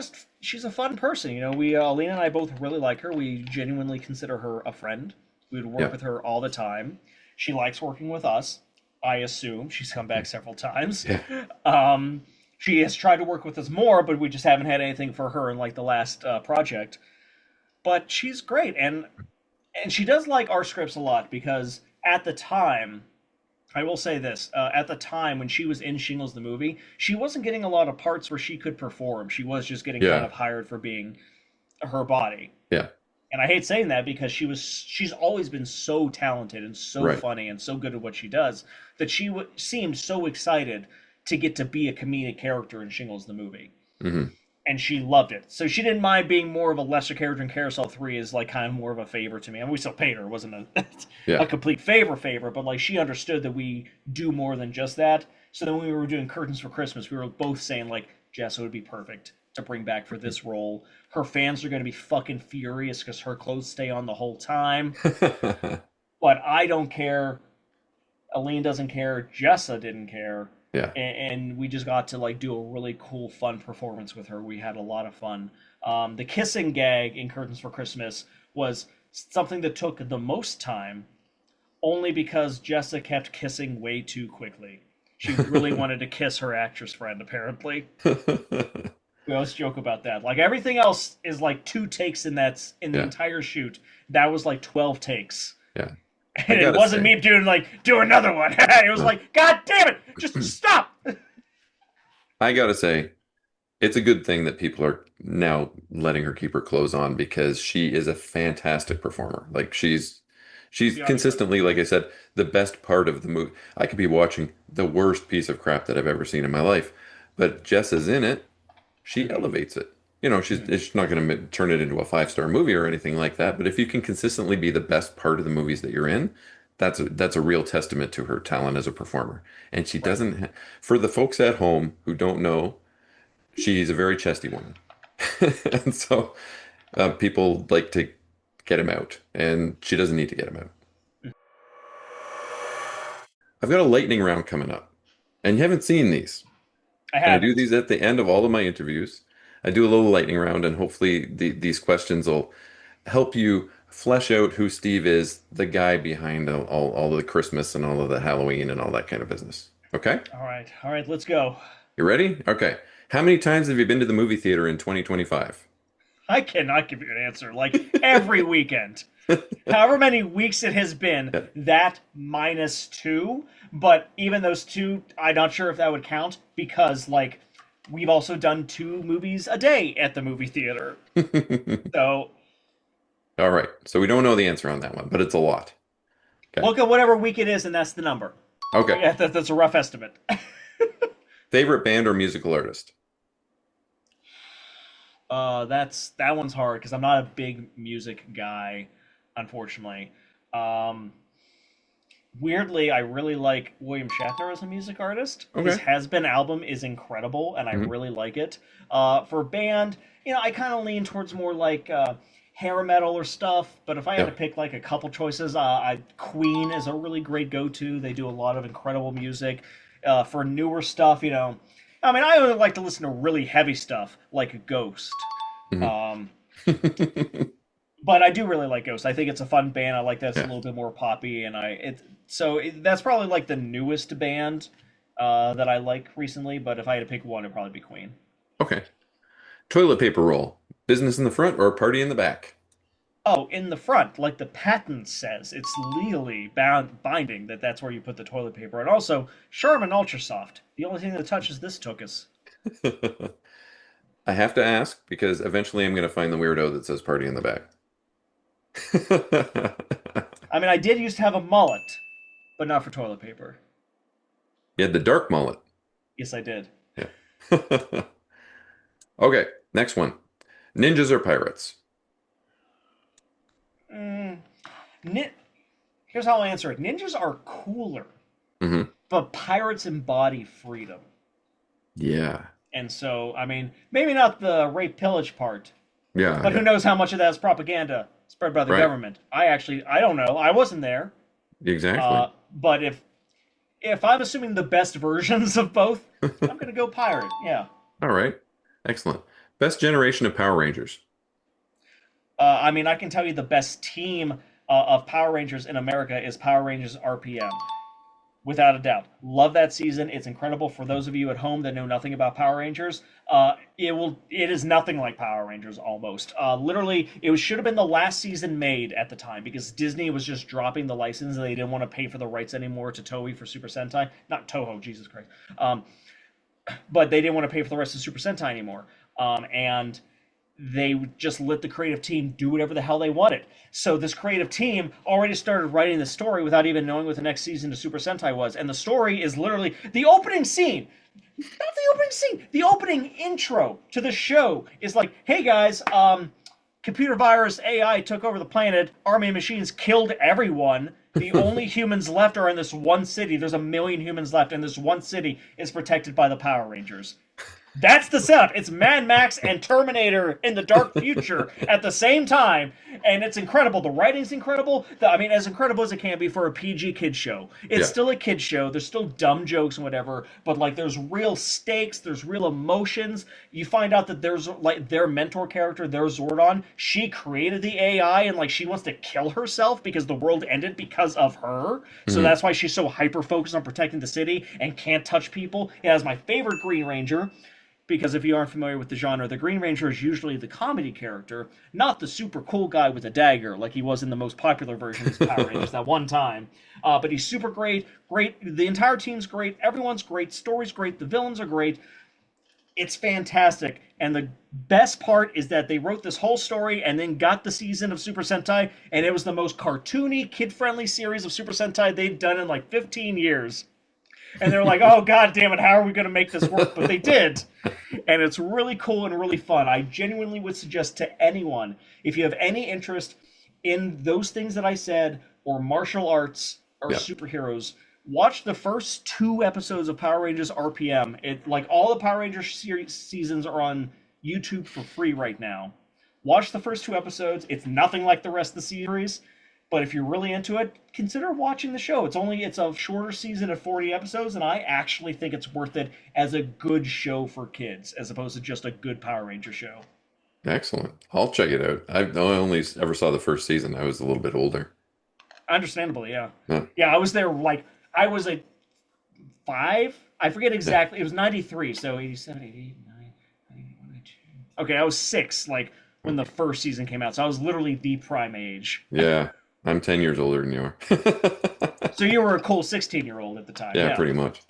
a fun person. You know, we Alina and I both really like her. We genuinely consider her a friend. We would work Yeah. with her all the time. She likes working with us. I assume she's come back several times. Yeah. Um, she has tried to work with us more, but we just haven't had anything for her in like the last project. But she's great, and she does like our scripts a lot because at the time, I will say this: at the time when she was in Shingles the movie, she wasn't getting a lot of parts where she could perform. She was just getting kind Yeah. of hired for being her body. Yeah. And I hate saying that because she's always been so talented and so Right. funny and so good at what she does that seemed so excited to get to be a comedic character in Shingles the movie, Hmm. and she loved it. So she didn't mind being more of a lesser character in Carousel 3 is like kind of more of a favor to me. I mean, we still paid her. It wasn't a Yeah. complete favor, but like she understood that we do more than just that. So then when we were doing Curtains for Christmas, we were both saying like Jessa would be perfect to bring back for this role. Her fans are going to be fucking furious because her clothes stay on the whole time. But I don't care. Aline doesn't care. Jessa didn't care, Yeah. and we just got to like do a really cool, fun performance with her. We had a lot of fun. The kissing gag in Curtains for Christmas was something that took the most time, only because Jessa kept kissing way too quickly. She really wanted to kiss her actress friend, apparently. We always joke about that. Like everything else is like 2 takes in the Yeah. entire shoot. That was like 12 takes. Yeah. I And it gotta wasn't say, me doing like do another one. It was like, God damn it, just stop. I gotta say, it's a good thing that people are now letting her keep her clothes on because she is a fantastic performer. Like she's Beyond incredible. consistently, like I said, the best part of the movie. I could be watching the worst piece of crap that I've ever seen in my life, but Jess is in it. She Mm-hmm. elevates it. You know, Mm-hmm. it's not going to turn it into a 5-star movie or anything like that. But if you can consistently be the best part of the movies that you're in, that's a real testament to her talent as a performer. And she Right. doesn't. For the folks at home who don't know, she's a very chesty woman, and so people like to get him out, and she doesn't need to get him out. I've got a lightning round coming up, and you haven't seen these. I And I do haven't. these at the end of all of my interviews. I do a little lightning round, and hopefully these questions will help you flesh out who Steve is, the guy behind all of the Christmas and all of the Halloween and all that kind of business. Okay? All right, let's go. You ready? Okay. How many times have you been to the movie theater in 2025? I cannot give you an answer. Like every weekend, however many weeks it has been, Yeah. that minus two. But even those two, I'm not sure if that would count because like we've also done 2 movies a day at the movie theater. So All right. So we don't know the answer on that one, but it's a lot. Okay. look at whatever week it is, and that's the number. Okay. Yeah, that's a rough estimate. Favorite band or musical artist? That one's hard because I'm not a big music guy, unfortunately. Um, Weirdly, I really like William Shatner as a music artist. His Okay. Has Been album is incredible, and I Hmm. really like it. For band, I kind of lean towards more like hair metal or stuff. But if I had to Yeah. pick like a couple choices, Queen is a really great go-to. They do a lot of incredible music. For newer stuff, I mean, I only like to listen to really heavy stuff like Ghost. Hmm. Um, but I do really like Ghost. I think it's a fun band. I like that it's a Yeah. little bit more poppy, and that's probably like the newest band that I like recently. But if I had to pick one, it'd probably be Queen. Okay. Toilet paper roll. Business in the front or party in the back? Oh, in the front, like the patent says, it's legally binding that that's where you put the toilet paper, and also Charmin Ultra Soft. The only thing that touches this tuchus. I have to ask because eventually I'm going to find the weirdo that says party in the back. I mean, I did used to have a mullet, but not for toilet paper. You had the dark mullet. Yes, I did. Yeah. Okay, next one. Ninjas or pirates? Mm, nin- Here's how I'll answer it. Ninjas are cooler, Hmm. but pirates embody freedom. Yeah. And so, I mean, maybe not the rape pillage part, Yeah, but who yeah. knows how much of that is propaganda spread by the Right. government? I don't know. I wasn't there. Exactly. But if I'm assuming the best versions of both, I'm gonna go pirate. Yeah. All right. Excellent. Best generation of Power Rangers. I mean, I can tell you the best team of Power Rangers in America is Power Rangers RPM. Without a doubt, love that season. It's incredible. For those of you at home that know nothing about Power Rangers, it is nothing like Power Rangers almost. Literally, should have been the last season made at the time because Disney was just dropping the license and they didn't want to pay for the rights anymore to Toei for Super Sentai. Not Toho, Jesus Christ. But they didn't want to pay for the rest of Super Sentai anymore. And they just let the creative team do whatever the hell they wanted. So this creative team already started writing the story without even knowing what the next season of Super Sentai was. And the story is literally the opening scene. Not the opening scene. The opening intro to the show is like, "Hey guys, computer virus AI took over the planet. Army of machines killed everyone. The only humans left are in this one city. There's a million humans left, and this one city is protected by the Power Rangers." That's the setup. It's Mad Max and Terminator in the dark future at the same time, and it's incredible. The writing's incredible. I mean, as incredible as it can be for a PG kids show. It's Yeah. still a kids show. There's still dumb jokes and whatever, but like there's real stakes. There's real emotions. You find out that there's like their mentor character, their Zordon. She created the AI, and like she wants to kill herself because the world ended because of her. So Hmm. that's why she's so hyper focused on protecting the city and can't touch people. It has my favorite Green Ranger because if you aren't familiar with the genre, the Green Ranger is usually the comedy character, not the super cool guy with a dagger like he was in the most popular version of Power Rangers that one time. But he's super great, great. The entire team's great. Everyone's great. Story's great. The villains are great. It's fantastic. And the best part is that they wrote this whole story and then got the season of Super Sentai, and it was the most cartoony, kid-friendly series of Super Sentai they've done in like 15 years. And they're like, "Oh god damn it, how are we going to make this work?" But they did, and it's really cool and really fun. I genuinely would suggest to anyone, if you have any interest in those things that I said, or martial arts or Yeah. superheroes, watch the first two episodes of Power Rangers RPM. It like all the Power Rangers seasons are on YouTube for free right now. Watch the first two episodes. It's nothing like the rest of the series, but if you're really into it, consider watching the show. It's a shorter season of 40 episodes, and I actually think it's worth it as a good show for kids, as opposed to just a good Power Ranger show. Excellent. I'll check it out. I only ever saw the first season. I was a little bit older. Understandably, yeah. Yeah. Yeah, I was there like I was a 5. I forget Yeah. exactly. It was 93, so 87, 88, 9, 91, 92. Okay, I was 6 like when the first season came out. So I was literally the prime age. Yeah. I'm 10 years older than you are. So you were a cool 16-year-old at the time. Yeah, Yeah. pretty much.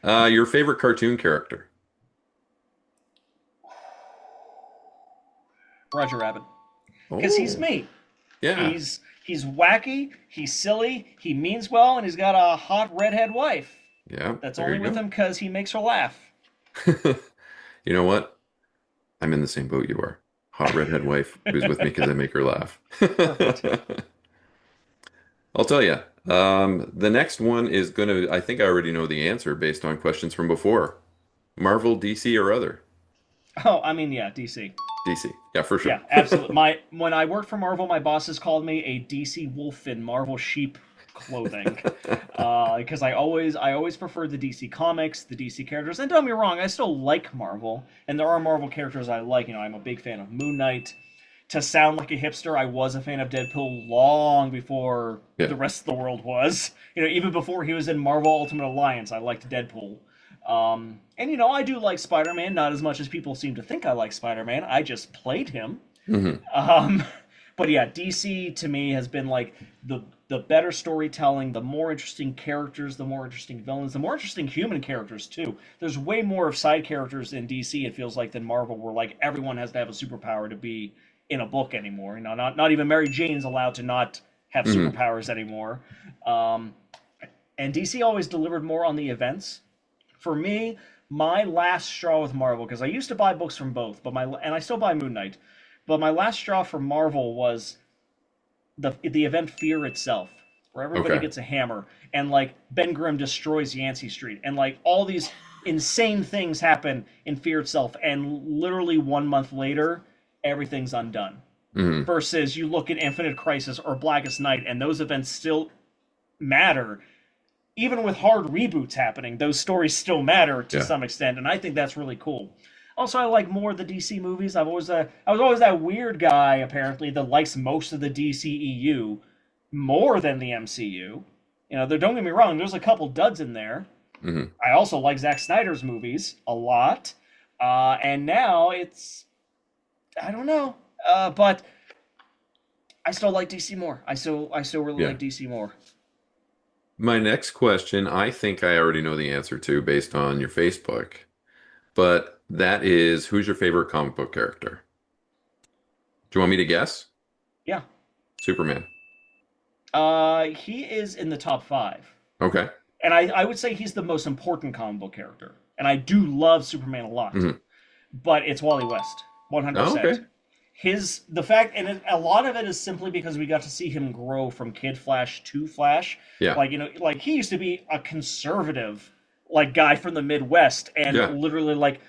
Your favorite cartoon character? Roger Rabbit. Because he's Oh, me. yeah. He's wacky, he's silly, he means well, and he's got a hot redhead wife Yeah, that's there only you with go. him because he makes her laugh. You know what? I'm in the same boat you are. Hot redhead wife who's with me because I make her laugh. Perfect. I'll tell you. The next one is gonna, I think I already know the answer based on questions from before. Marvel, DC, or other? Oh, I mean, yeah, DC. DC. Yeah, for sure. Yeah, absolutely. My when I worked for Marvel, my bosses called me a DC wolf in Marvel sheep clothing, because I always preferred the DC comics, the DC characters. And don't get me wrong, I still like Marvel, and there are Marvel characters I like. I'm a big fan of Moon Knight. To sound like a hipster, I was a fan of Deadpool long before Yeah. the rest of the world was. Even before he was in Marvel Ultimate Alliance, I liked Deadpool. And I do like Spider-Man, not as much as people seem to think I like Spider-Man. I just played him. Hmm. Um, but yeah, DC to me has been like the better storytelling, the more interesting characters, the more interesting villains, the more interesting human characters too. There's way more of side characters in DC. It feels like than Marvel, where like everyone has to have a superpower to be in a book anymore. Not even Mary Jane's allowed to not have Hmm. superpowers anymore. Um, and DC always delivered more on the events. For me, my last straw with Marvel, because I used to buy books from both, and I still buy Moon Knight, but my last straw for Marvel was the event Fear itself, where everybody Okay. gets a hammer and like Ben Grimm destroys Yancey Street, and like all these insane things happen in Fear itself, and literally 1 month later, everything's undone. Hmm. Versus you look at Infinite Crisis or Blackest Night, and those events still matter even with hard reboots happening, those stories still matter to Yeah. some extent, and I think that's really cool. Also, I like more of the DC movies. I was always that weird guy apparently that likes most of the DCEU more than the MCU. Don't get me wrong. There's a couple duds in there. Hmm. I also like Zack Snyder's movies a lot, and now I don't know, but I still like DC more. I still really Yeah. like DC more. My next question, I think I already know the answer to based on your Facebook, but that is who's your favorite comic book character? Do you want me to guess? Yeah, Superman. he is in the top five. Okay. And I would say he's the most important comic book character. And I do love Superman a lot, Hmm. but it's Wally West, Oh, 100%. okay. The fact, and a lot of it is simply because we got to see him grow from Kid Flash to Flash. Yeah. Like he used to be a conservative, like guy from the Midwest, and Yeah. literally like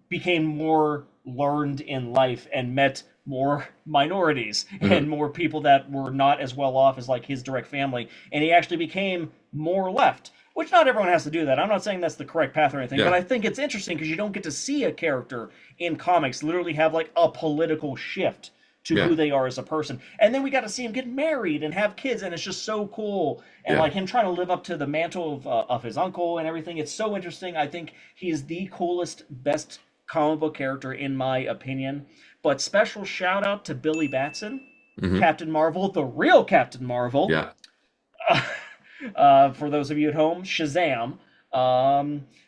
became more learned in life and met more minorities and Hmm. more people that were not as well off as like his direct family, and he actually became more left, which not everyone has to do that. I'm not saying that's the correct path or anything, but Yeah. I think it's interesting because you don't get to see a character in comics literally have like a political shift to Yeah. who they are as a person. And then we got to see him get married and have kids, and it's just so cool. And Yeah. like him trying to live up to the mantle of his uncle and everything. It's so interesting. I think he is the coolest, best comic book character in my opinion. But special shout out to Billy Batson, Hmm. Captain Marvel, the real Captain Marvel. Yeah. For those of you at home, Shazam.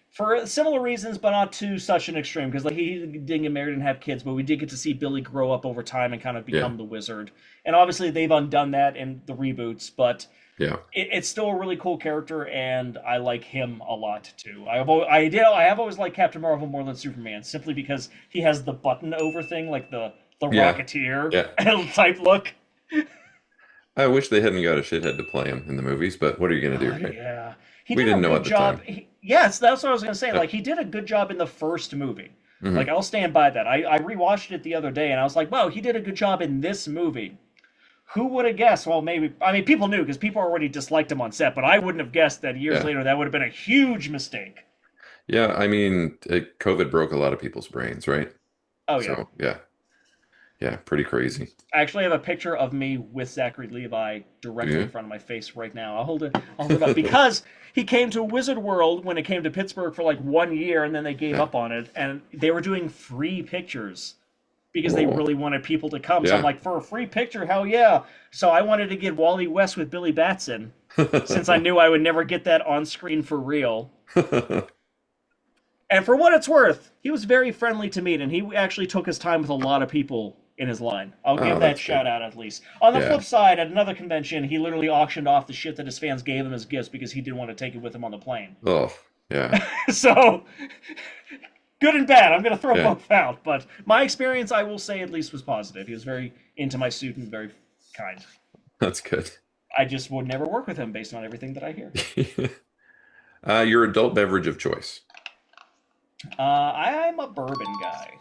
For similar reasons, but not to such an extreme, because like he didn't get married and have kids, but we did get to see Billy grow up over time and kind of Yeah. become the Wizard. And obviously, they've undone that in the reboots, but Yeah. it's still a really cool character, and I like him a lot too. I have always liked Captain Marvel more than Superman, simply because he has the button over thing, like the Yeah. Rocketeer Yeah. type look. I wish they hadn't got a shithead to play him in the movies, but what are you gonna do, God, right? yeah. He We did a didn't know good at the job. time. Yes, that's what I was going to say. Yeah. Like, he did a good job in the first movie. Like, Hmm. I'll stand by that. I rewatched it the other day, and I was like, wow, he did a good job in this movie. Who would have guessed? Well, maybe, I mean, people knew because people already disliked him on set, but I wouldn't have guessed that years Yeah. later that would have been a huge mistake. Yeah. I mean, COVID broke a lot of people's brains, right? Oh, yeah. So yeah. Yeah. Pretty crazy. I actually have a picture of me with Zachary Levi Do directly in you? front of my face right now. I'll hold it up because he came to Wizard World when it came to Pittsburgh for like 1 year, and then they gave Yeah. up on it, and they were doing free pictures because they Oh, really wanted people to come. So I'm yeah. like, for a free picture, hell yeah! So I wanted to get Wally West with Billy Batson since I knew I would never get that on screen for real. And for what it's worth, he was very friendly to meet, and he actually took his time with a lot of people in his line. I'll Oh, give that that's shout good. out at least. On the Yeah. flip side, at another convention, he literally auctioned off the shit that his fans gave him as gifts because he didn't want to take it with him on the plane. Oh, yeah. So, good and bad. I'm going to throw Yeah. both out. But my experience, I will say, at least was positive. He was very into my suit and very kind. That's good. I just would never work with him based on everything that I hear. Your adult beverage of choice. I'm a bourbon guy.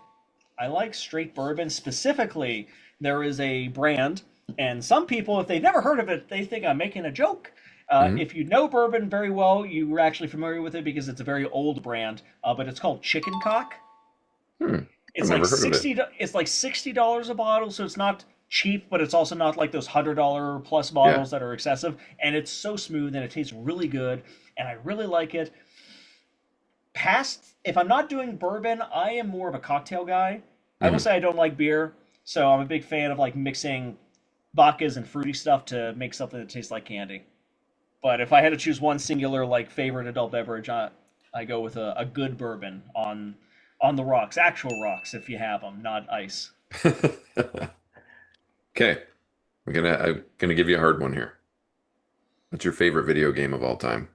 I like straight bourbon. Specifically, there is a brand, and some people, if they've never heard of it, they think I'm making a joke. Hmm. If you know bourbon very well, you're actually familiar with it because it's a very old brand, but it's called Chicken Cock. Hmm. I've It's like never heard of it. 60. It's like $60 a bottle, so it's not cheap, but it's also not like those $100 plus Yeah. bottles that are excessive. And it's so smooth and it tastes really good, and I really like it. Past, if I'm not doing bourbon, I am more of a cocktail guy. I will Hmm. say I don't like beer, so I'm a big fan of like mixing vodkas and fruity stuff to make something that tastes like candy. But if I had to choose one singular like favorite adult beverage, I go with a good bourbon on the rocks, actual rocks if you have them, not ice. Okay. I'm gonna give you a hard one here. What's your favorite video game of all time?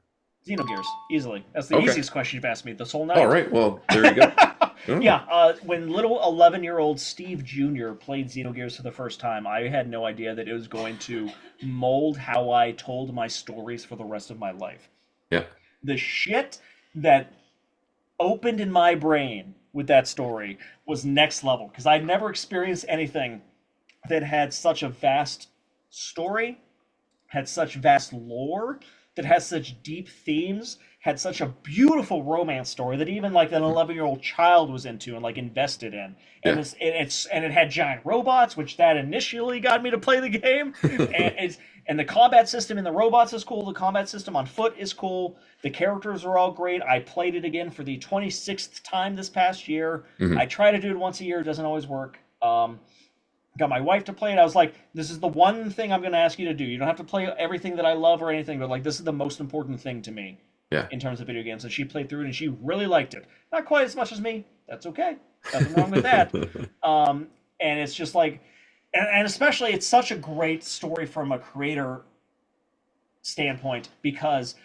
Xenogears, easily. That's the Okay. easiest question you've asked me this whole All night. right. Well, there you go. Yeah, Oh, when little 11-year-old Steve Jr. played Xenogears for the first time, I had no idea that it was going to mold how I told my stories for the rest of my life. yeah. The shit that opened in my brain with that story was next level because I'd never experienced anything that had such a vast story, had such vast lore, that has such deep themes, had such a beautiful romance story that even like an 11-year-old child was into and like invested in. And Yeah. it had giant robots, which that initially got me to play the game. And the combat system in the robots is cool. The combat system on foot is cool. The characters are all great. I played it again for the 26th time this past year. Hmm. I try to do it once a year. It doesn't always work. Got my wife to play it. I was like, this is the one thing I'm going to ask you to do. You don't have to play everything that I love or anything, but like this is the most important thing to me Yeah. in terms of video games. And she played through it and she really liked it. Not quite as much as me. That's okay. Nothing wrong with that. And it's just like, and especially it's such a great story from a creator standpoint because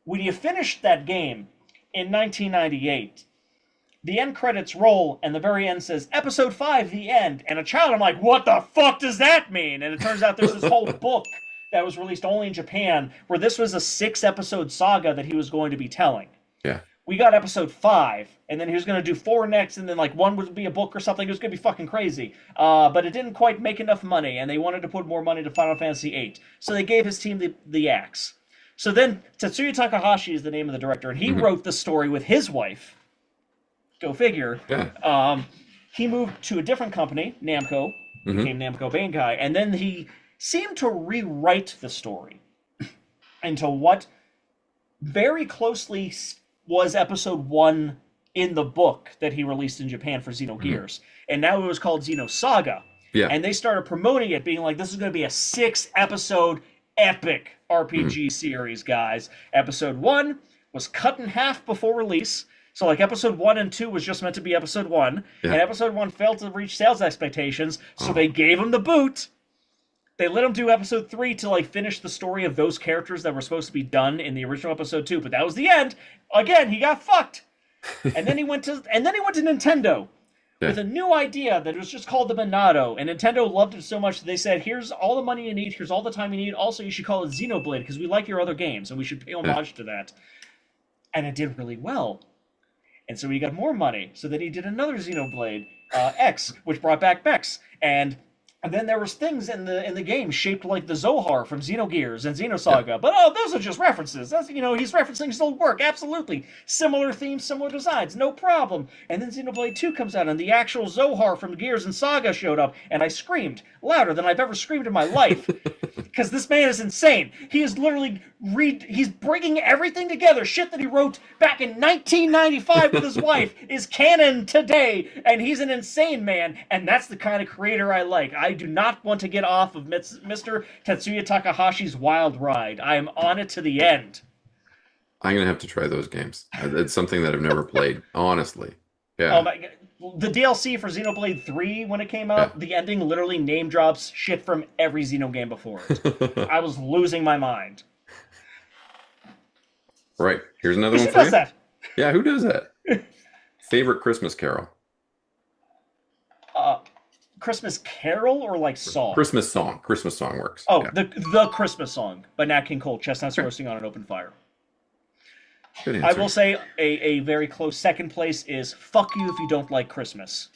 when you finish that game in 1998, the end credits roll and the very end says episode 5 the end, and a child, I'm like, what the fuck does that mean? And it turns out there's this whole book that was released only in Japan where this was a 6 episode saga that he was going to be telling. Yeah. We got episode 5 and then he was going to do 4 next, and then like one would be a book or something. It was going to be fucking crazy, but it didn't quite make enough money and they wanted to put more money to Final Fantasy 8, so they gave his team the axe. So then Tetsuya Takahashi is the name of the director, and he Hmm. wrote the story with his wife. Go figure. Yeah. He moved to a different company, Namco, Hmm. became Namco Bandai, and then he seemed to rewrite the story into what very closely was episode 1 in the book that he released in Japan for Hmm. Xenogears. And now it was called Xenosaga. Yeah. And they started promoting it, being like, this is going to be a 6 episode epic Hmm. RPG series, guys. Episode 1 was cut in half before release. So, like, episode 1 and 2 was just meant to be episode 1. And Yeah. episode 1 failed to reach sales expectations. So Oh. they gave him the boot. They let him do episode 3 to, like, finish the story of those characters that were supposed to be done in the original episode 2. But that was the end. Again, he got fucked. And then he went to Nintendo Yeah. with a new idea that was just called the Monado, and Nintendo loved it so much that they said, "Here's all the money you need. Here's all the time you need. Also, you should call it Xenoblade because we like your other games, and we should pay Yeah. homage to that." And it did really well, and so he got more money. So then he did another Xenoblade X, which brought back mechs, and then there was things in the game shaped like the Zohar from Xenogears and Yeah. Xenosaga. But those are just references. That's he's referencing his old work. Absolutely, similar themes, similar designs, no problem. And then Xenoblade 2 comes out, and the actual Zohar from Gears and Saga showed up, and I screamed louder than I've ever screamed in my life. Because this man is insane. He is literally he's bringing everything together. Shit that he wrote back in 1995 with his wife is canon today, and he's an insane man. And that's the kind of creator I like. I do not want to get off of Mr. Tetsuya Takahashi's wild ride. I am on it to the end. I'm gonna have to try those games. It's something that I've never played, honestly. Oh Yeah. my god. The DLC for Xenoblade 3, when it came Yeah. out, the ending literally name drops shit from every Xeno game before it. I was losing my mind. Right. Here's another Who one for does you. that? Yeah, who does that? Favorite Christmas Carol? Uh, Christmas Carol or like song? Christmas song. Christmas song works. Oh, Yeah. the Christmas song by Nat King Cole, Chestnuts Okay. Roasting on an Open Fire. Good I answer. will say a very close second place is "Fuck You If You Don't Like Christmas."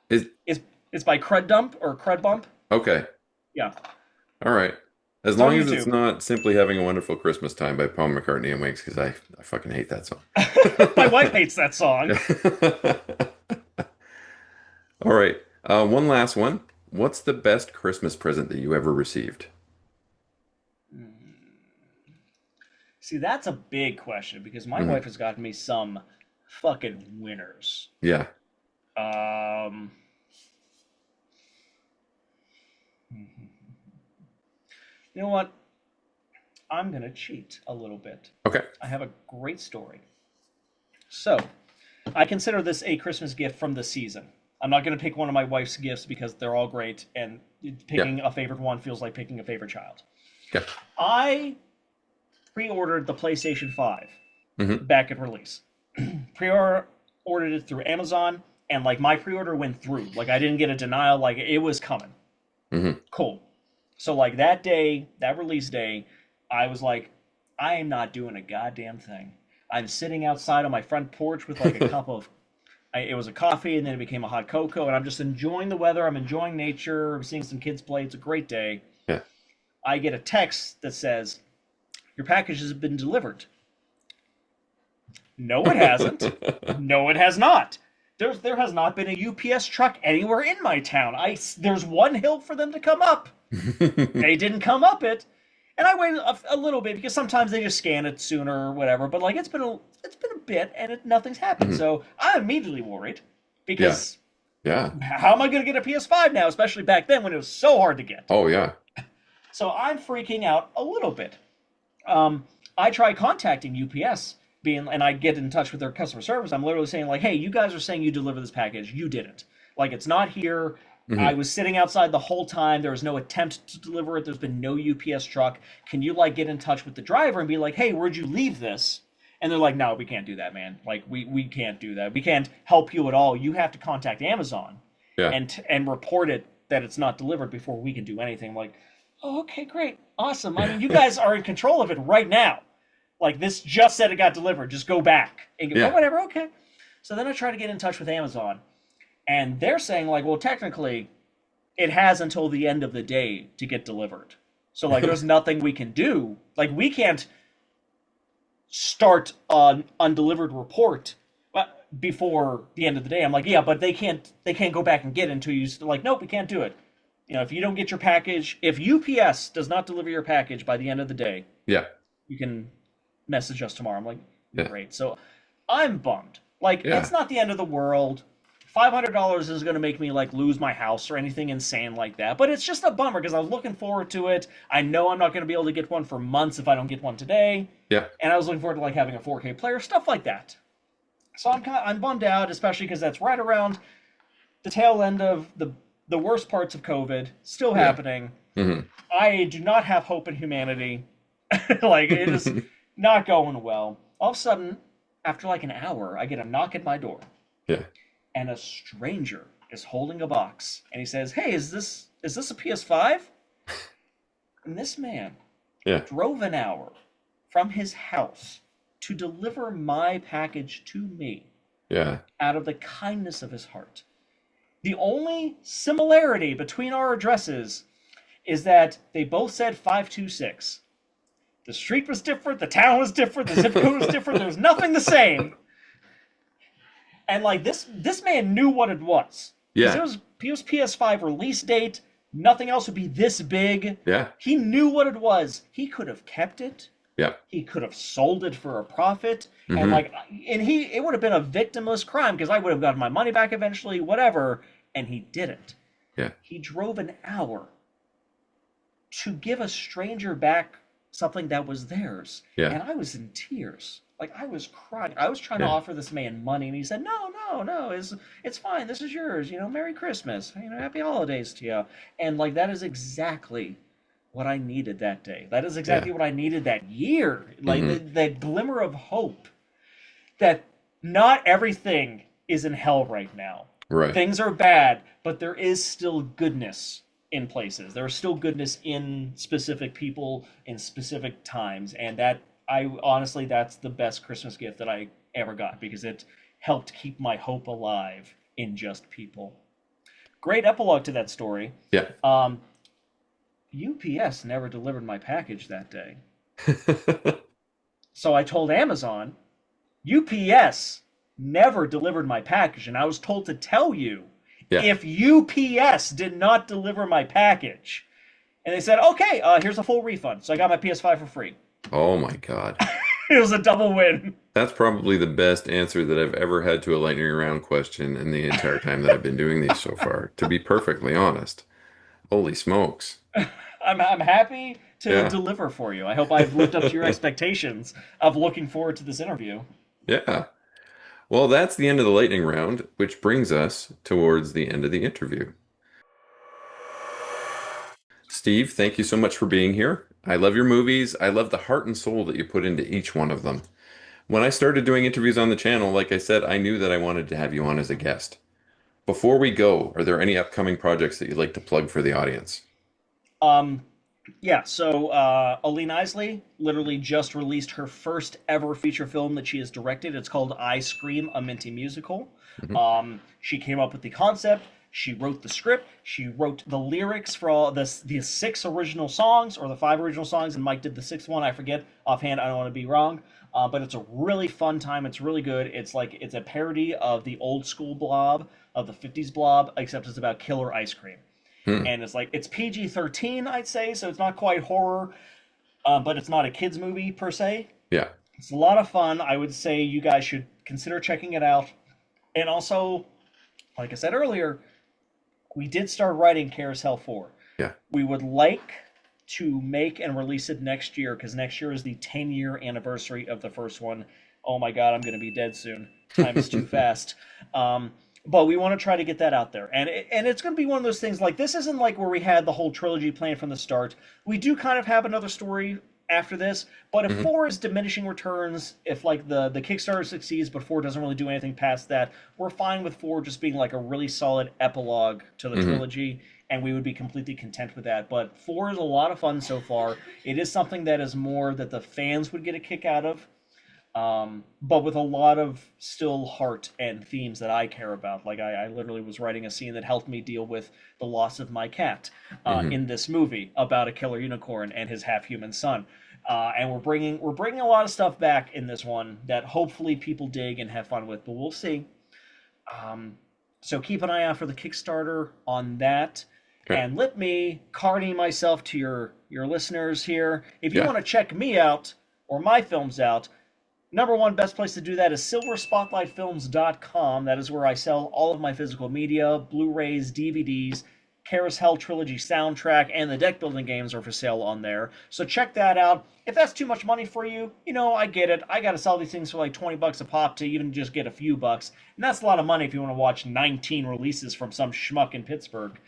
Is It's by Crud Dump or Crud Bump. okay. Yeah, All right. As it's on long as it's YouTube. not simply having a wonderful Christmas time by Paul McCartney and Wings, because I fucking hate that song. My wife hates that song. All right. One last one. What's the best Christmas present that you ever received? See, that's a big question because my Hmm. wife has gotten me some fucking winners. Yeah. Um, you know what? I'm gonna cheat a little bit. Okay. I have a great story. So, I consider this a Christmas gift from the season. I'm not gonna pick one of my wife's gifts because they're all great, and Yeah. picking a favorite one feels like picking a favorite child. Okay. I pre-ordered the PlayStation 5 Hmm. back at release. Pre-ordered it through Amazon, and like my pre-order went through. Like I didn't get a denial. Like it was coming. Hmm. Cool. So like that day, that release day, I was like, I am not doing a goddamn thing. I'm sitting outside on my front porch with like a cup of. It was a coffee, and then it became a hot cocoa, and I'm just enjoying the weather. I'm enjoying nature. I'm seeing some kids play. It's a great day. Yeah. I get a text that says, "Your package has been delivered." No, it hasn't. No, it has not. There has not been a UPS truck anywhere in my town. There's one hill for them to come up. They didn't come up it, and I waited a little bit because sometimes they just scan it sooner or whatever. But like it's been a bit, and nothing's happened. Mhm. So I'm immediately worried Yeah. because Yeah. how am I going to get a PS5 now? Especially back then when it was so hard to get. Oh, yeah. So I'm freaking out a little bit. I try contacting UPS, and I get in touch with their customer service. I'm literally saying like, "Hey, you guys are saying you deliver this package. You didn't. Like, it's not here. I Hmm. was sitting outside the whole time. There was no attempt to deliver it. There's been no UPS truck. Can you like get in touch with the driver and be like, hey, where'd you leave this?" And they're like, "No, we can't do that, man. Like, we can't do that. We can't help you at all. You have to contact Amazon Yeah. and report it that it's not delivered before we can do anything." I'm like, "Oh, okay, great, awesome. I mean, you guys are in control of it right now. Like this just said it got delivered. Just go back and go, Yeah. oh, whatever, okay." So then I try to get in touch with Amazon, and they're saying like, "Well, technically, it has until the end of the day to get delivered. So like, there's nothing we can do. Like, we can't start an undelivered report before the end of the day." I'm like, "Yeah, but they can't go back and get it until you." Like, "Nope, we can't do it. You know, if you don't get your package, if UPS does not deliver your package by the end of the day, Yeah. you can message us tomorrow." I'm like, Yeah. "Great." So I'm bummed. Like, Yeah. it's not the end of the world. $500 is going to make me like lose my house or anything insane like that, but it's just a bummer because I was looking forward to it. I know I'm not going to be able to get one for months if I don't get one today, Yeah. and I was looking forward to like having a 4K player, stuff like that. So I'm bummed out, especially because that's right around the tail end of the worst parts of COVID still Yeah. happening. Hmm. I do not have hope in humanity. Like, it is not going well. All of a sudden, after like an hour, I get a knock at my door, Yeah. and a stranger is holding a box, and he says, "Hey, is this a PS5?" And this man Yeah. drove an hour from his house to deliver my package to me Yeah. out of the kindness of his heart. The only similarity between our addresses is that they both said 526. The street was different, the town was different, the zip code was different. There was nothing the same. And like this man knew what it was. Because Yeah. it was PS5 release date. Nothing else would be this big. Yeah. He knew what it was. He could have kept it. Yeah. He could have sold it for a profit. And Mhm. like, and it would have been a victimless crime because I would have gotten my money back eventually, whatever. And he didn't. Yeah. He drove an hour to give a stranger back something that was theirs. Yeah. And I was in tears. Like, I was crying. I was trying to Yeah. offer this man money, and he said, "No, no, no, it's fine. This is yours. You know, Merry Christmas. You know, Happy Holidays to you." And like, that is exactly what I needed that day. That is exactly Yeah. what I needed that year. Like, Mhm. that glimmer of hope that not everything is in hell right now. Right. Things are bad, but there is still goodness in places. There is still goodness in specific people in specific times, and that I honestly that's the best Christmas gift that I ever got because it helped keep my hope alive in just people. Great epilogue to that story. Yeah. Um, UPS never delivered my package that day. So I told Amazon, UPS never delivered my package, and I was told to tell you Yeah. if UPS did not deliver my package. And they said, okay, here's a full refund. So I got my PS5 for free. Oh my God. It was a double win. That's probably the best answer that I've ever had to a lightning round question in the entire time that I've been doing these so far, to be perfectly honest. Holy smokes. I'm happy to Yeah. deliver for you. I hope I've lived up to your expectations of looking forward to this interview. Yeah. Well, that's the end of the lightning round, which brings us towards the end of the interview. Steve, thank you so much for being here. I love your movies. I love the heart and soul that you put into each one of them. When I started doing interviews on the channel, like I said, I knew that I wanted to have you on as a guest. Before we go, are there any upcoming projects that you'd like to plug for the audience? Um, Yeah, so Aline Isley literally just released her first ever feature film that she has directed. It's called I Scream, a Minty Musical. Mhm. She came up with the concept. She wrote the script. She wrote the lyrics for all the six original songs or the five original songs, and Mike did the sixth one. I forget offhand. I don't want to be wrong, but it's a really fun time. It's really good. It's a parody of the old school Blob of the '50s Blob, except it's about killer ice cream Hmm. and it's PG-13, I'd say, so it's not quite horror, but it's not a kids movie per se. Yeah. It's a lot of fun. I would say you guys should consider checking it out. And also, like I said earlier, we did start writing CarousHell 4. Yeah. We would like to make and release it next year because next year is the 10-year anniversary of the first one. Oh my God, I'm going to be dead soon. Time is too fast. Um, but we want to try to get that out there, and it's going to be one of those things. Like this isn't like where we had the whole trilogy planned from the start. We do kind of have another story after this, but if Mhm. four is diminishing returns, if like the Kickstarter succeeds, but four doesn't really do anything past that, we're fine with four just being like a really solid epilogue to the Mhm. trilogy, and we would be completely content with that. But four is a lot of fun so far. It is something that is more that the fans would get a kick out of, but with a lot of still heart and themes that I care about. Like I literally was writing a scene that helped me deal with the loss of my cat Mhm. in this movie about a killer unicorn and his half-human son. And we're bringing a lot of stuff back in this one that hopefully people dig and have fun with, but we'll see. Um, so keep an eye out for the Kickstarter on that. Okay. And let me carny myself to your listeners here. If you Yeah. want to check me out or my films out, number one best place to do that is silverspotlightfilms.com. That is where I sell all of my physical media, Blu-rays, DVDs, CarousHell Trilogy soundtrack, and the deck building games are for sale on there. So check that out. If that's too much money for you, I get it. I got to sell these things for like 20 bucks a pop to even just get a few bucks. And that's a lot of money if you want to watch 19 releases from some schmuck in Pittsburgh.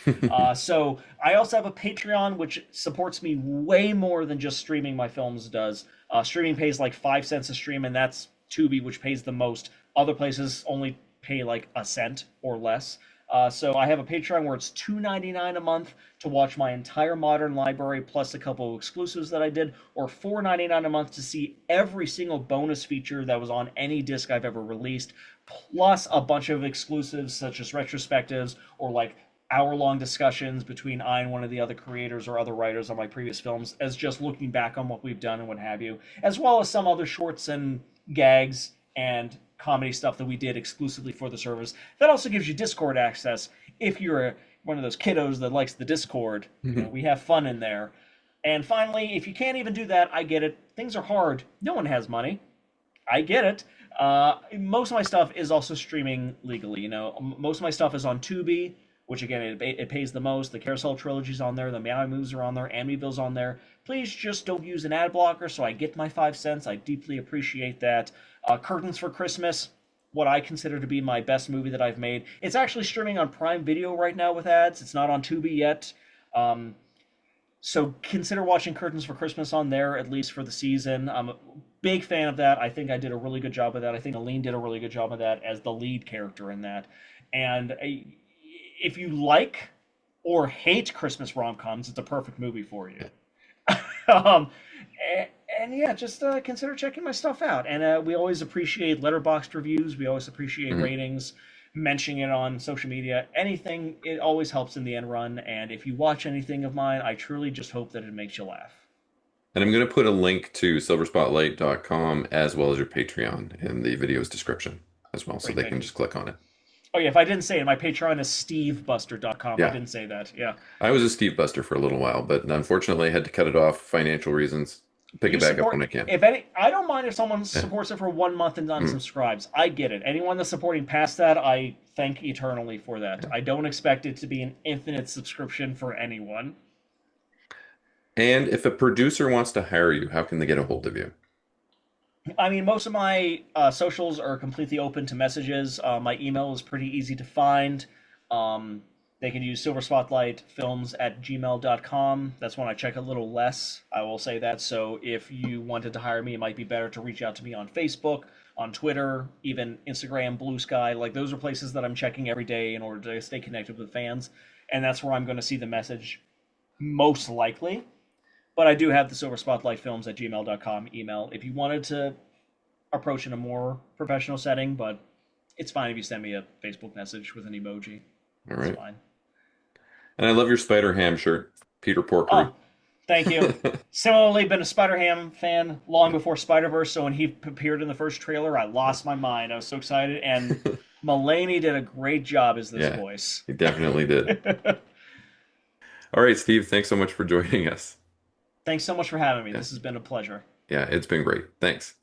So I also have a Patreon, which supports me way more than just streaming my films does. Streaming pays like 5 cents a stream, and that's Tubi, which pays the most. Other places only pay like a cent or less. So I have a Patreon where it's $2.99 a month to watch my entire modern library plus a couple of exclusives that I did, or $4.99 a month to see every single bonus feature that was on any disc I've ever released, plus a bunch of exclusives such as retrospectives or like hour-long discussions between I and one of the other creators or other writers on my previous films, as just looking back on what we've done and what have you, as well as some other shorts and gags and comedy stuff that we did exclusively for the service. That also gives you Discord access if you're one of those kiddos that likes the Discord. Mhm. We have fun in there. And finally, if you can't even do that, I get it. Things are hard. No one has money. I get it. Most of my stuff is also streaming legally. Most of my stuff is on Tubi, which again it pays the most. The Carousel trilogy's on there. The Meow Moves are on there. Amityville's on there. Please just don't use an ad blocker, so I get my 5 cents. I deeply appreciate that. Curtains for Christmas, what I consider to be my best movie that I've made. It's actually streaming on Prime Video right now with ads. It's not on Tubi yet. Um, So consider watching Curtains for Christmas on there, at least for the season. I'm a big fan of that. I think I did a really good job of that. I think Aline did a really good job of that as the lead character in that. And if you like or hate Christmas rom-coms, it's a perfect movie for you. um, and yeah, just consider checking my stuff out. And we always appreciate letterboxd reviews. We always appreciate Mhm. ratings, mentioning it on social media. Anything, it always helps in the end run. And if you watch anything of mine, I truly just hope that it makes you laugh. And I'm going to put a link to silverspotlight.com as well as your Patreon in the video's description as well, so Great, they thank can you. just click on it. Oh yeah, if I didn't say it, my Patreon is stevebuster.com. I Yeah, didn't say that. Yeah. I was a Steve Buster for a little while, but unfortunately I had to cut it off for financial reasons. Pick it You back up when support I can. if any I don't mind if someone Yeah. supports it for 1 month and Mm, unsubscribes. I get it. Anyone that's supporting past that, I thank eternally for that. yeah. I don't expect it to be an infinite subscription for anyone. And if a producer wants to hire you, how can they get a hold of you? I mean, most of my socials are completely open to messages. My email is pretty easy to find. Um, they can use silverspotlightfilms@gmail.com. That's when I check a little less. I will say that. So if you wanted to hire me, it might be better to reach out to me on Facebook, on Twitter, even Instagram, Blue Sky. Like those are places that I'm checking every day in order to stay connected with fans. And that's where I'm going to see the message most likely. But I do have the silverspotlightfilms@gmail.com email if you wanted to approach in a more professional setting, but it's fine if you send me a Facebook message with an emoji. All It's right. fine. And I love your Spider Ham shirt, Peter Porkery. Oh, thank you. Similarly, been a Spider Ham fan long before Spider Verse, so when he appeared in the first trailer, I lost my mind. I was so excited, and Mulaney did a great job as this Yeah, voice. he definitely did. All right, Steve, thanks so much for joining us. Thanks so much for having me. Yeah, This has been a pleasure. yeah, it's been great. Thanks.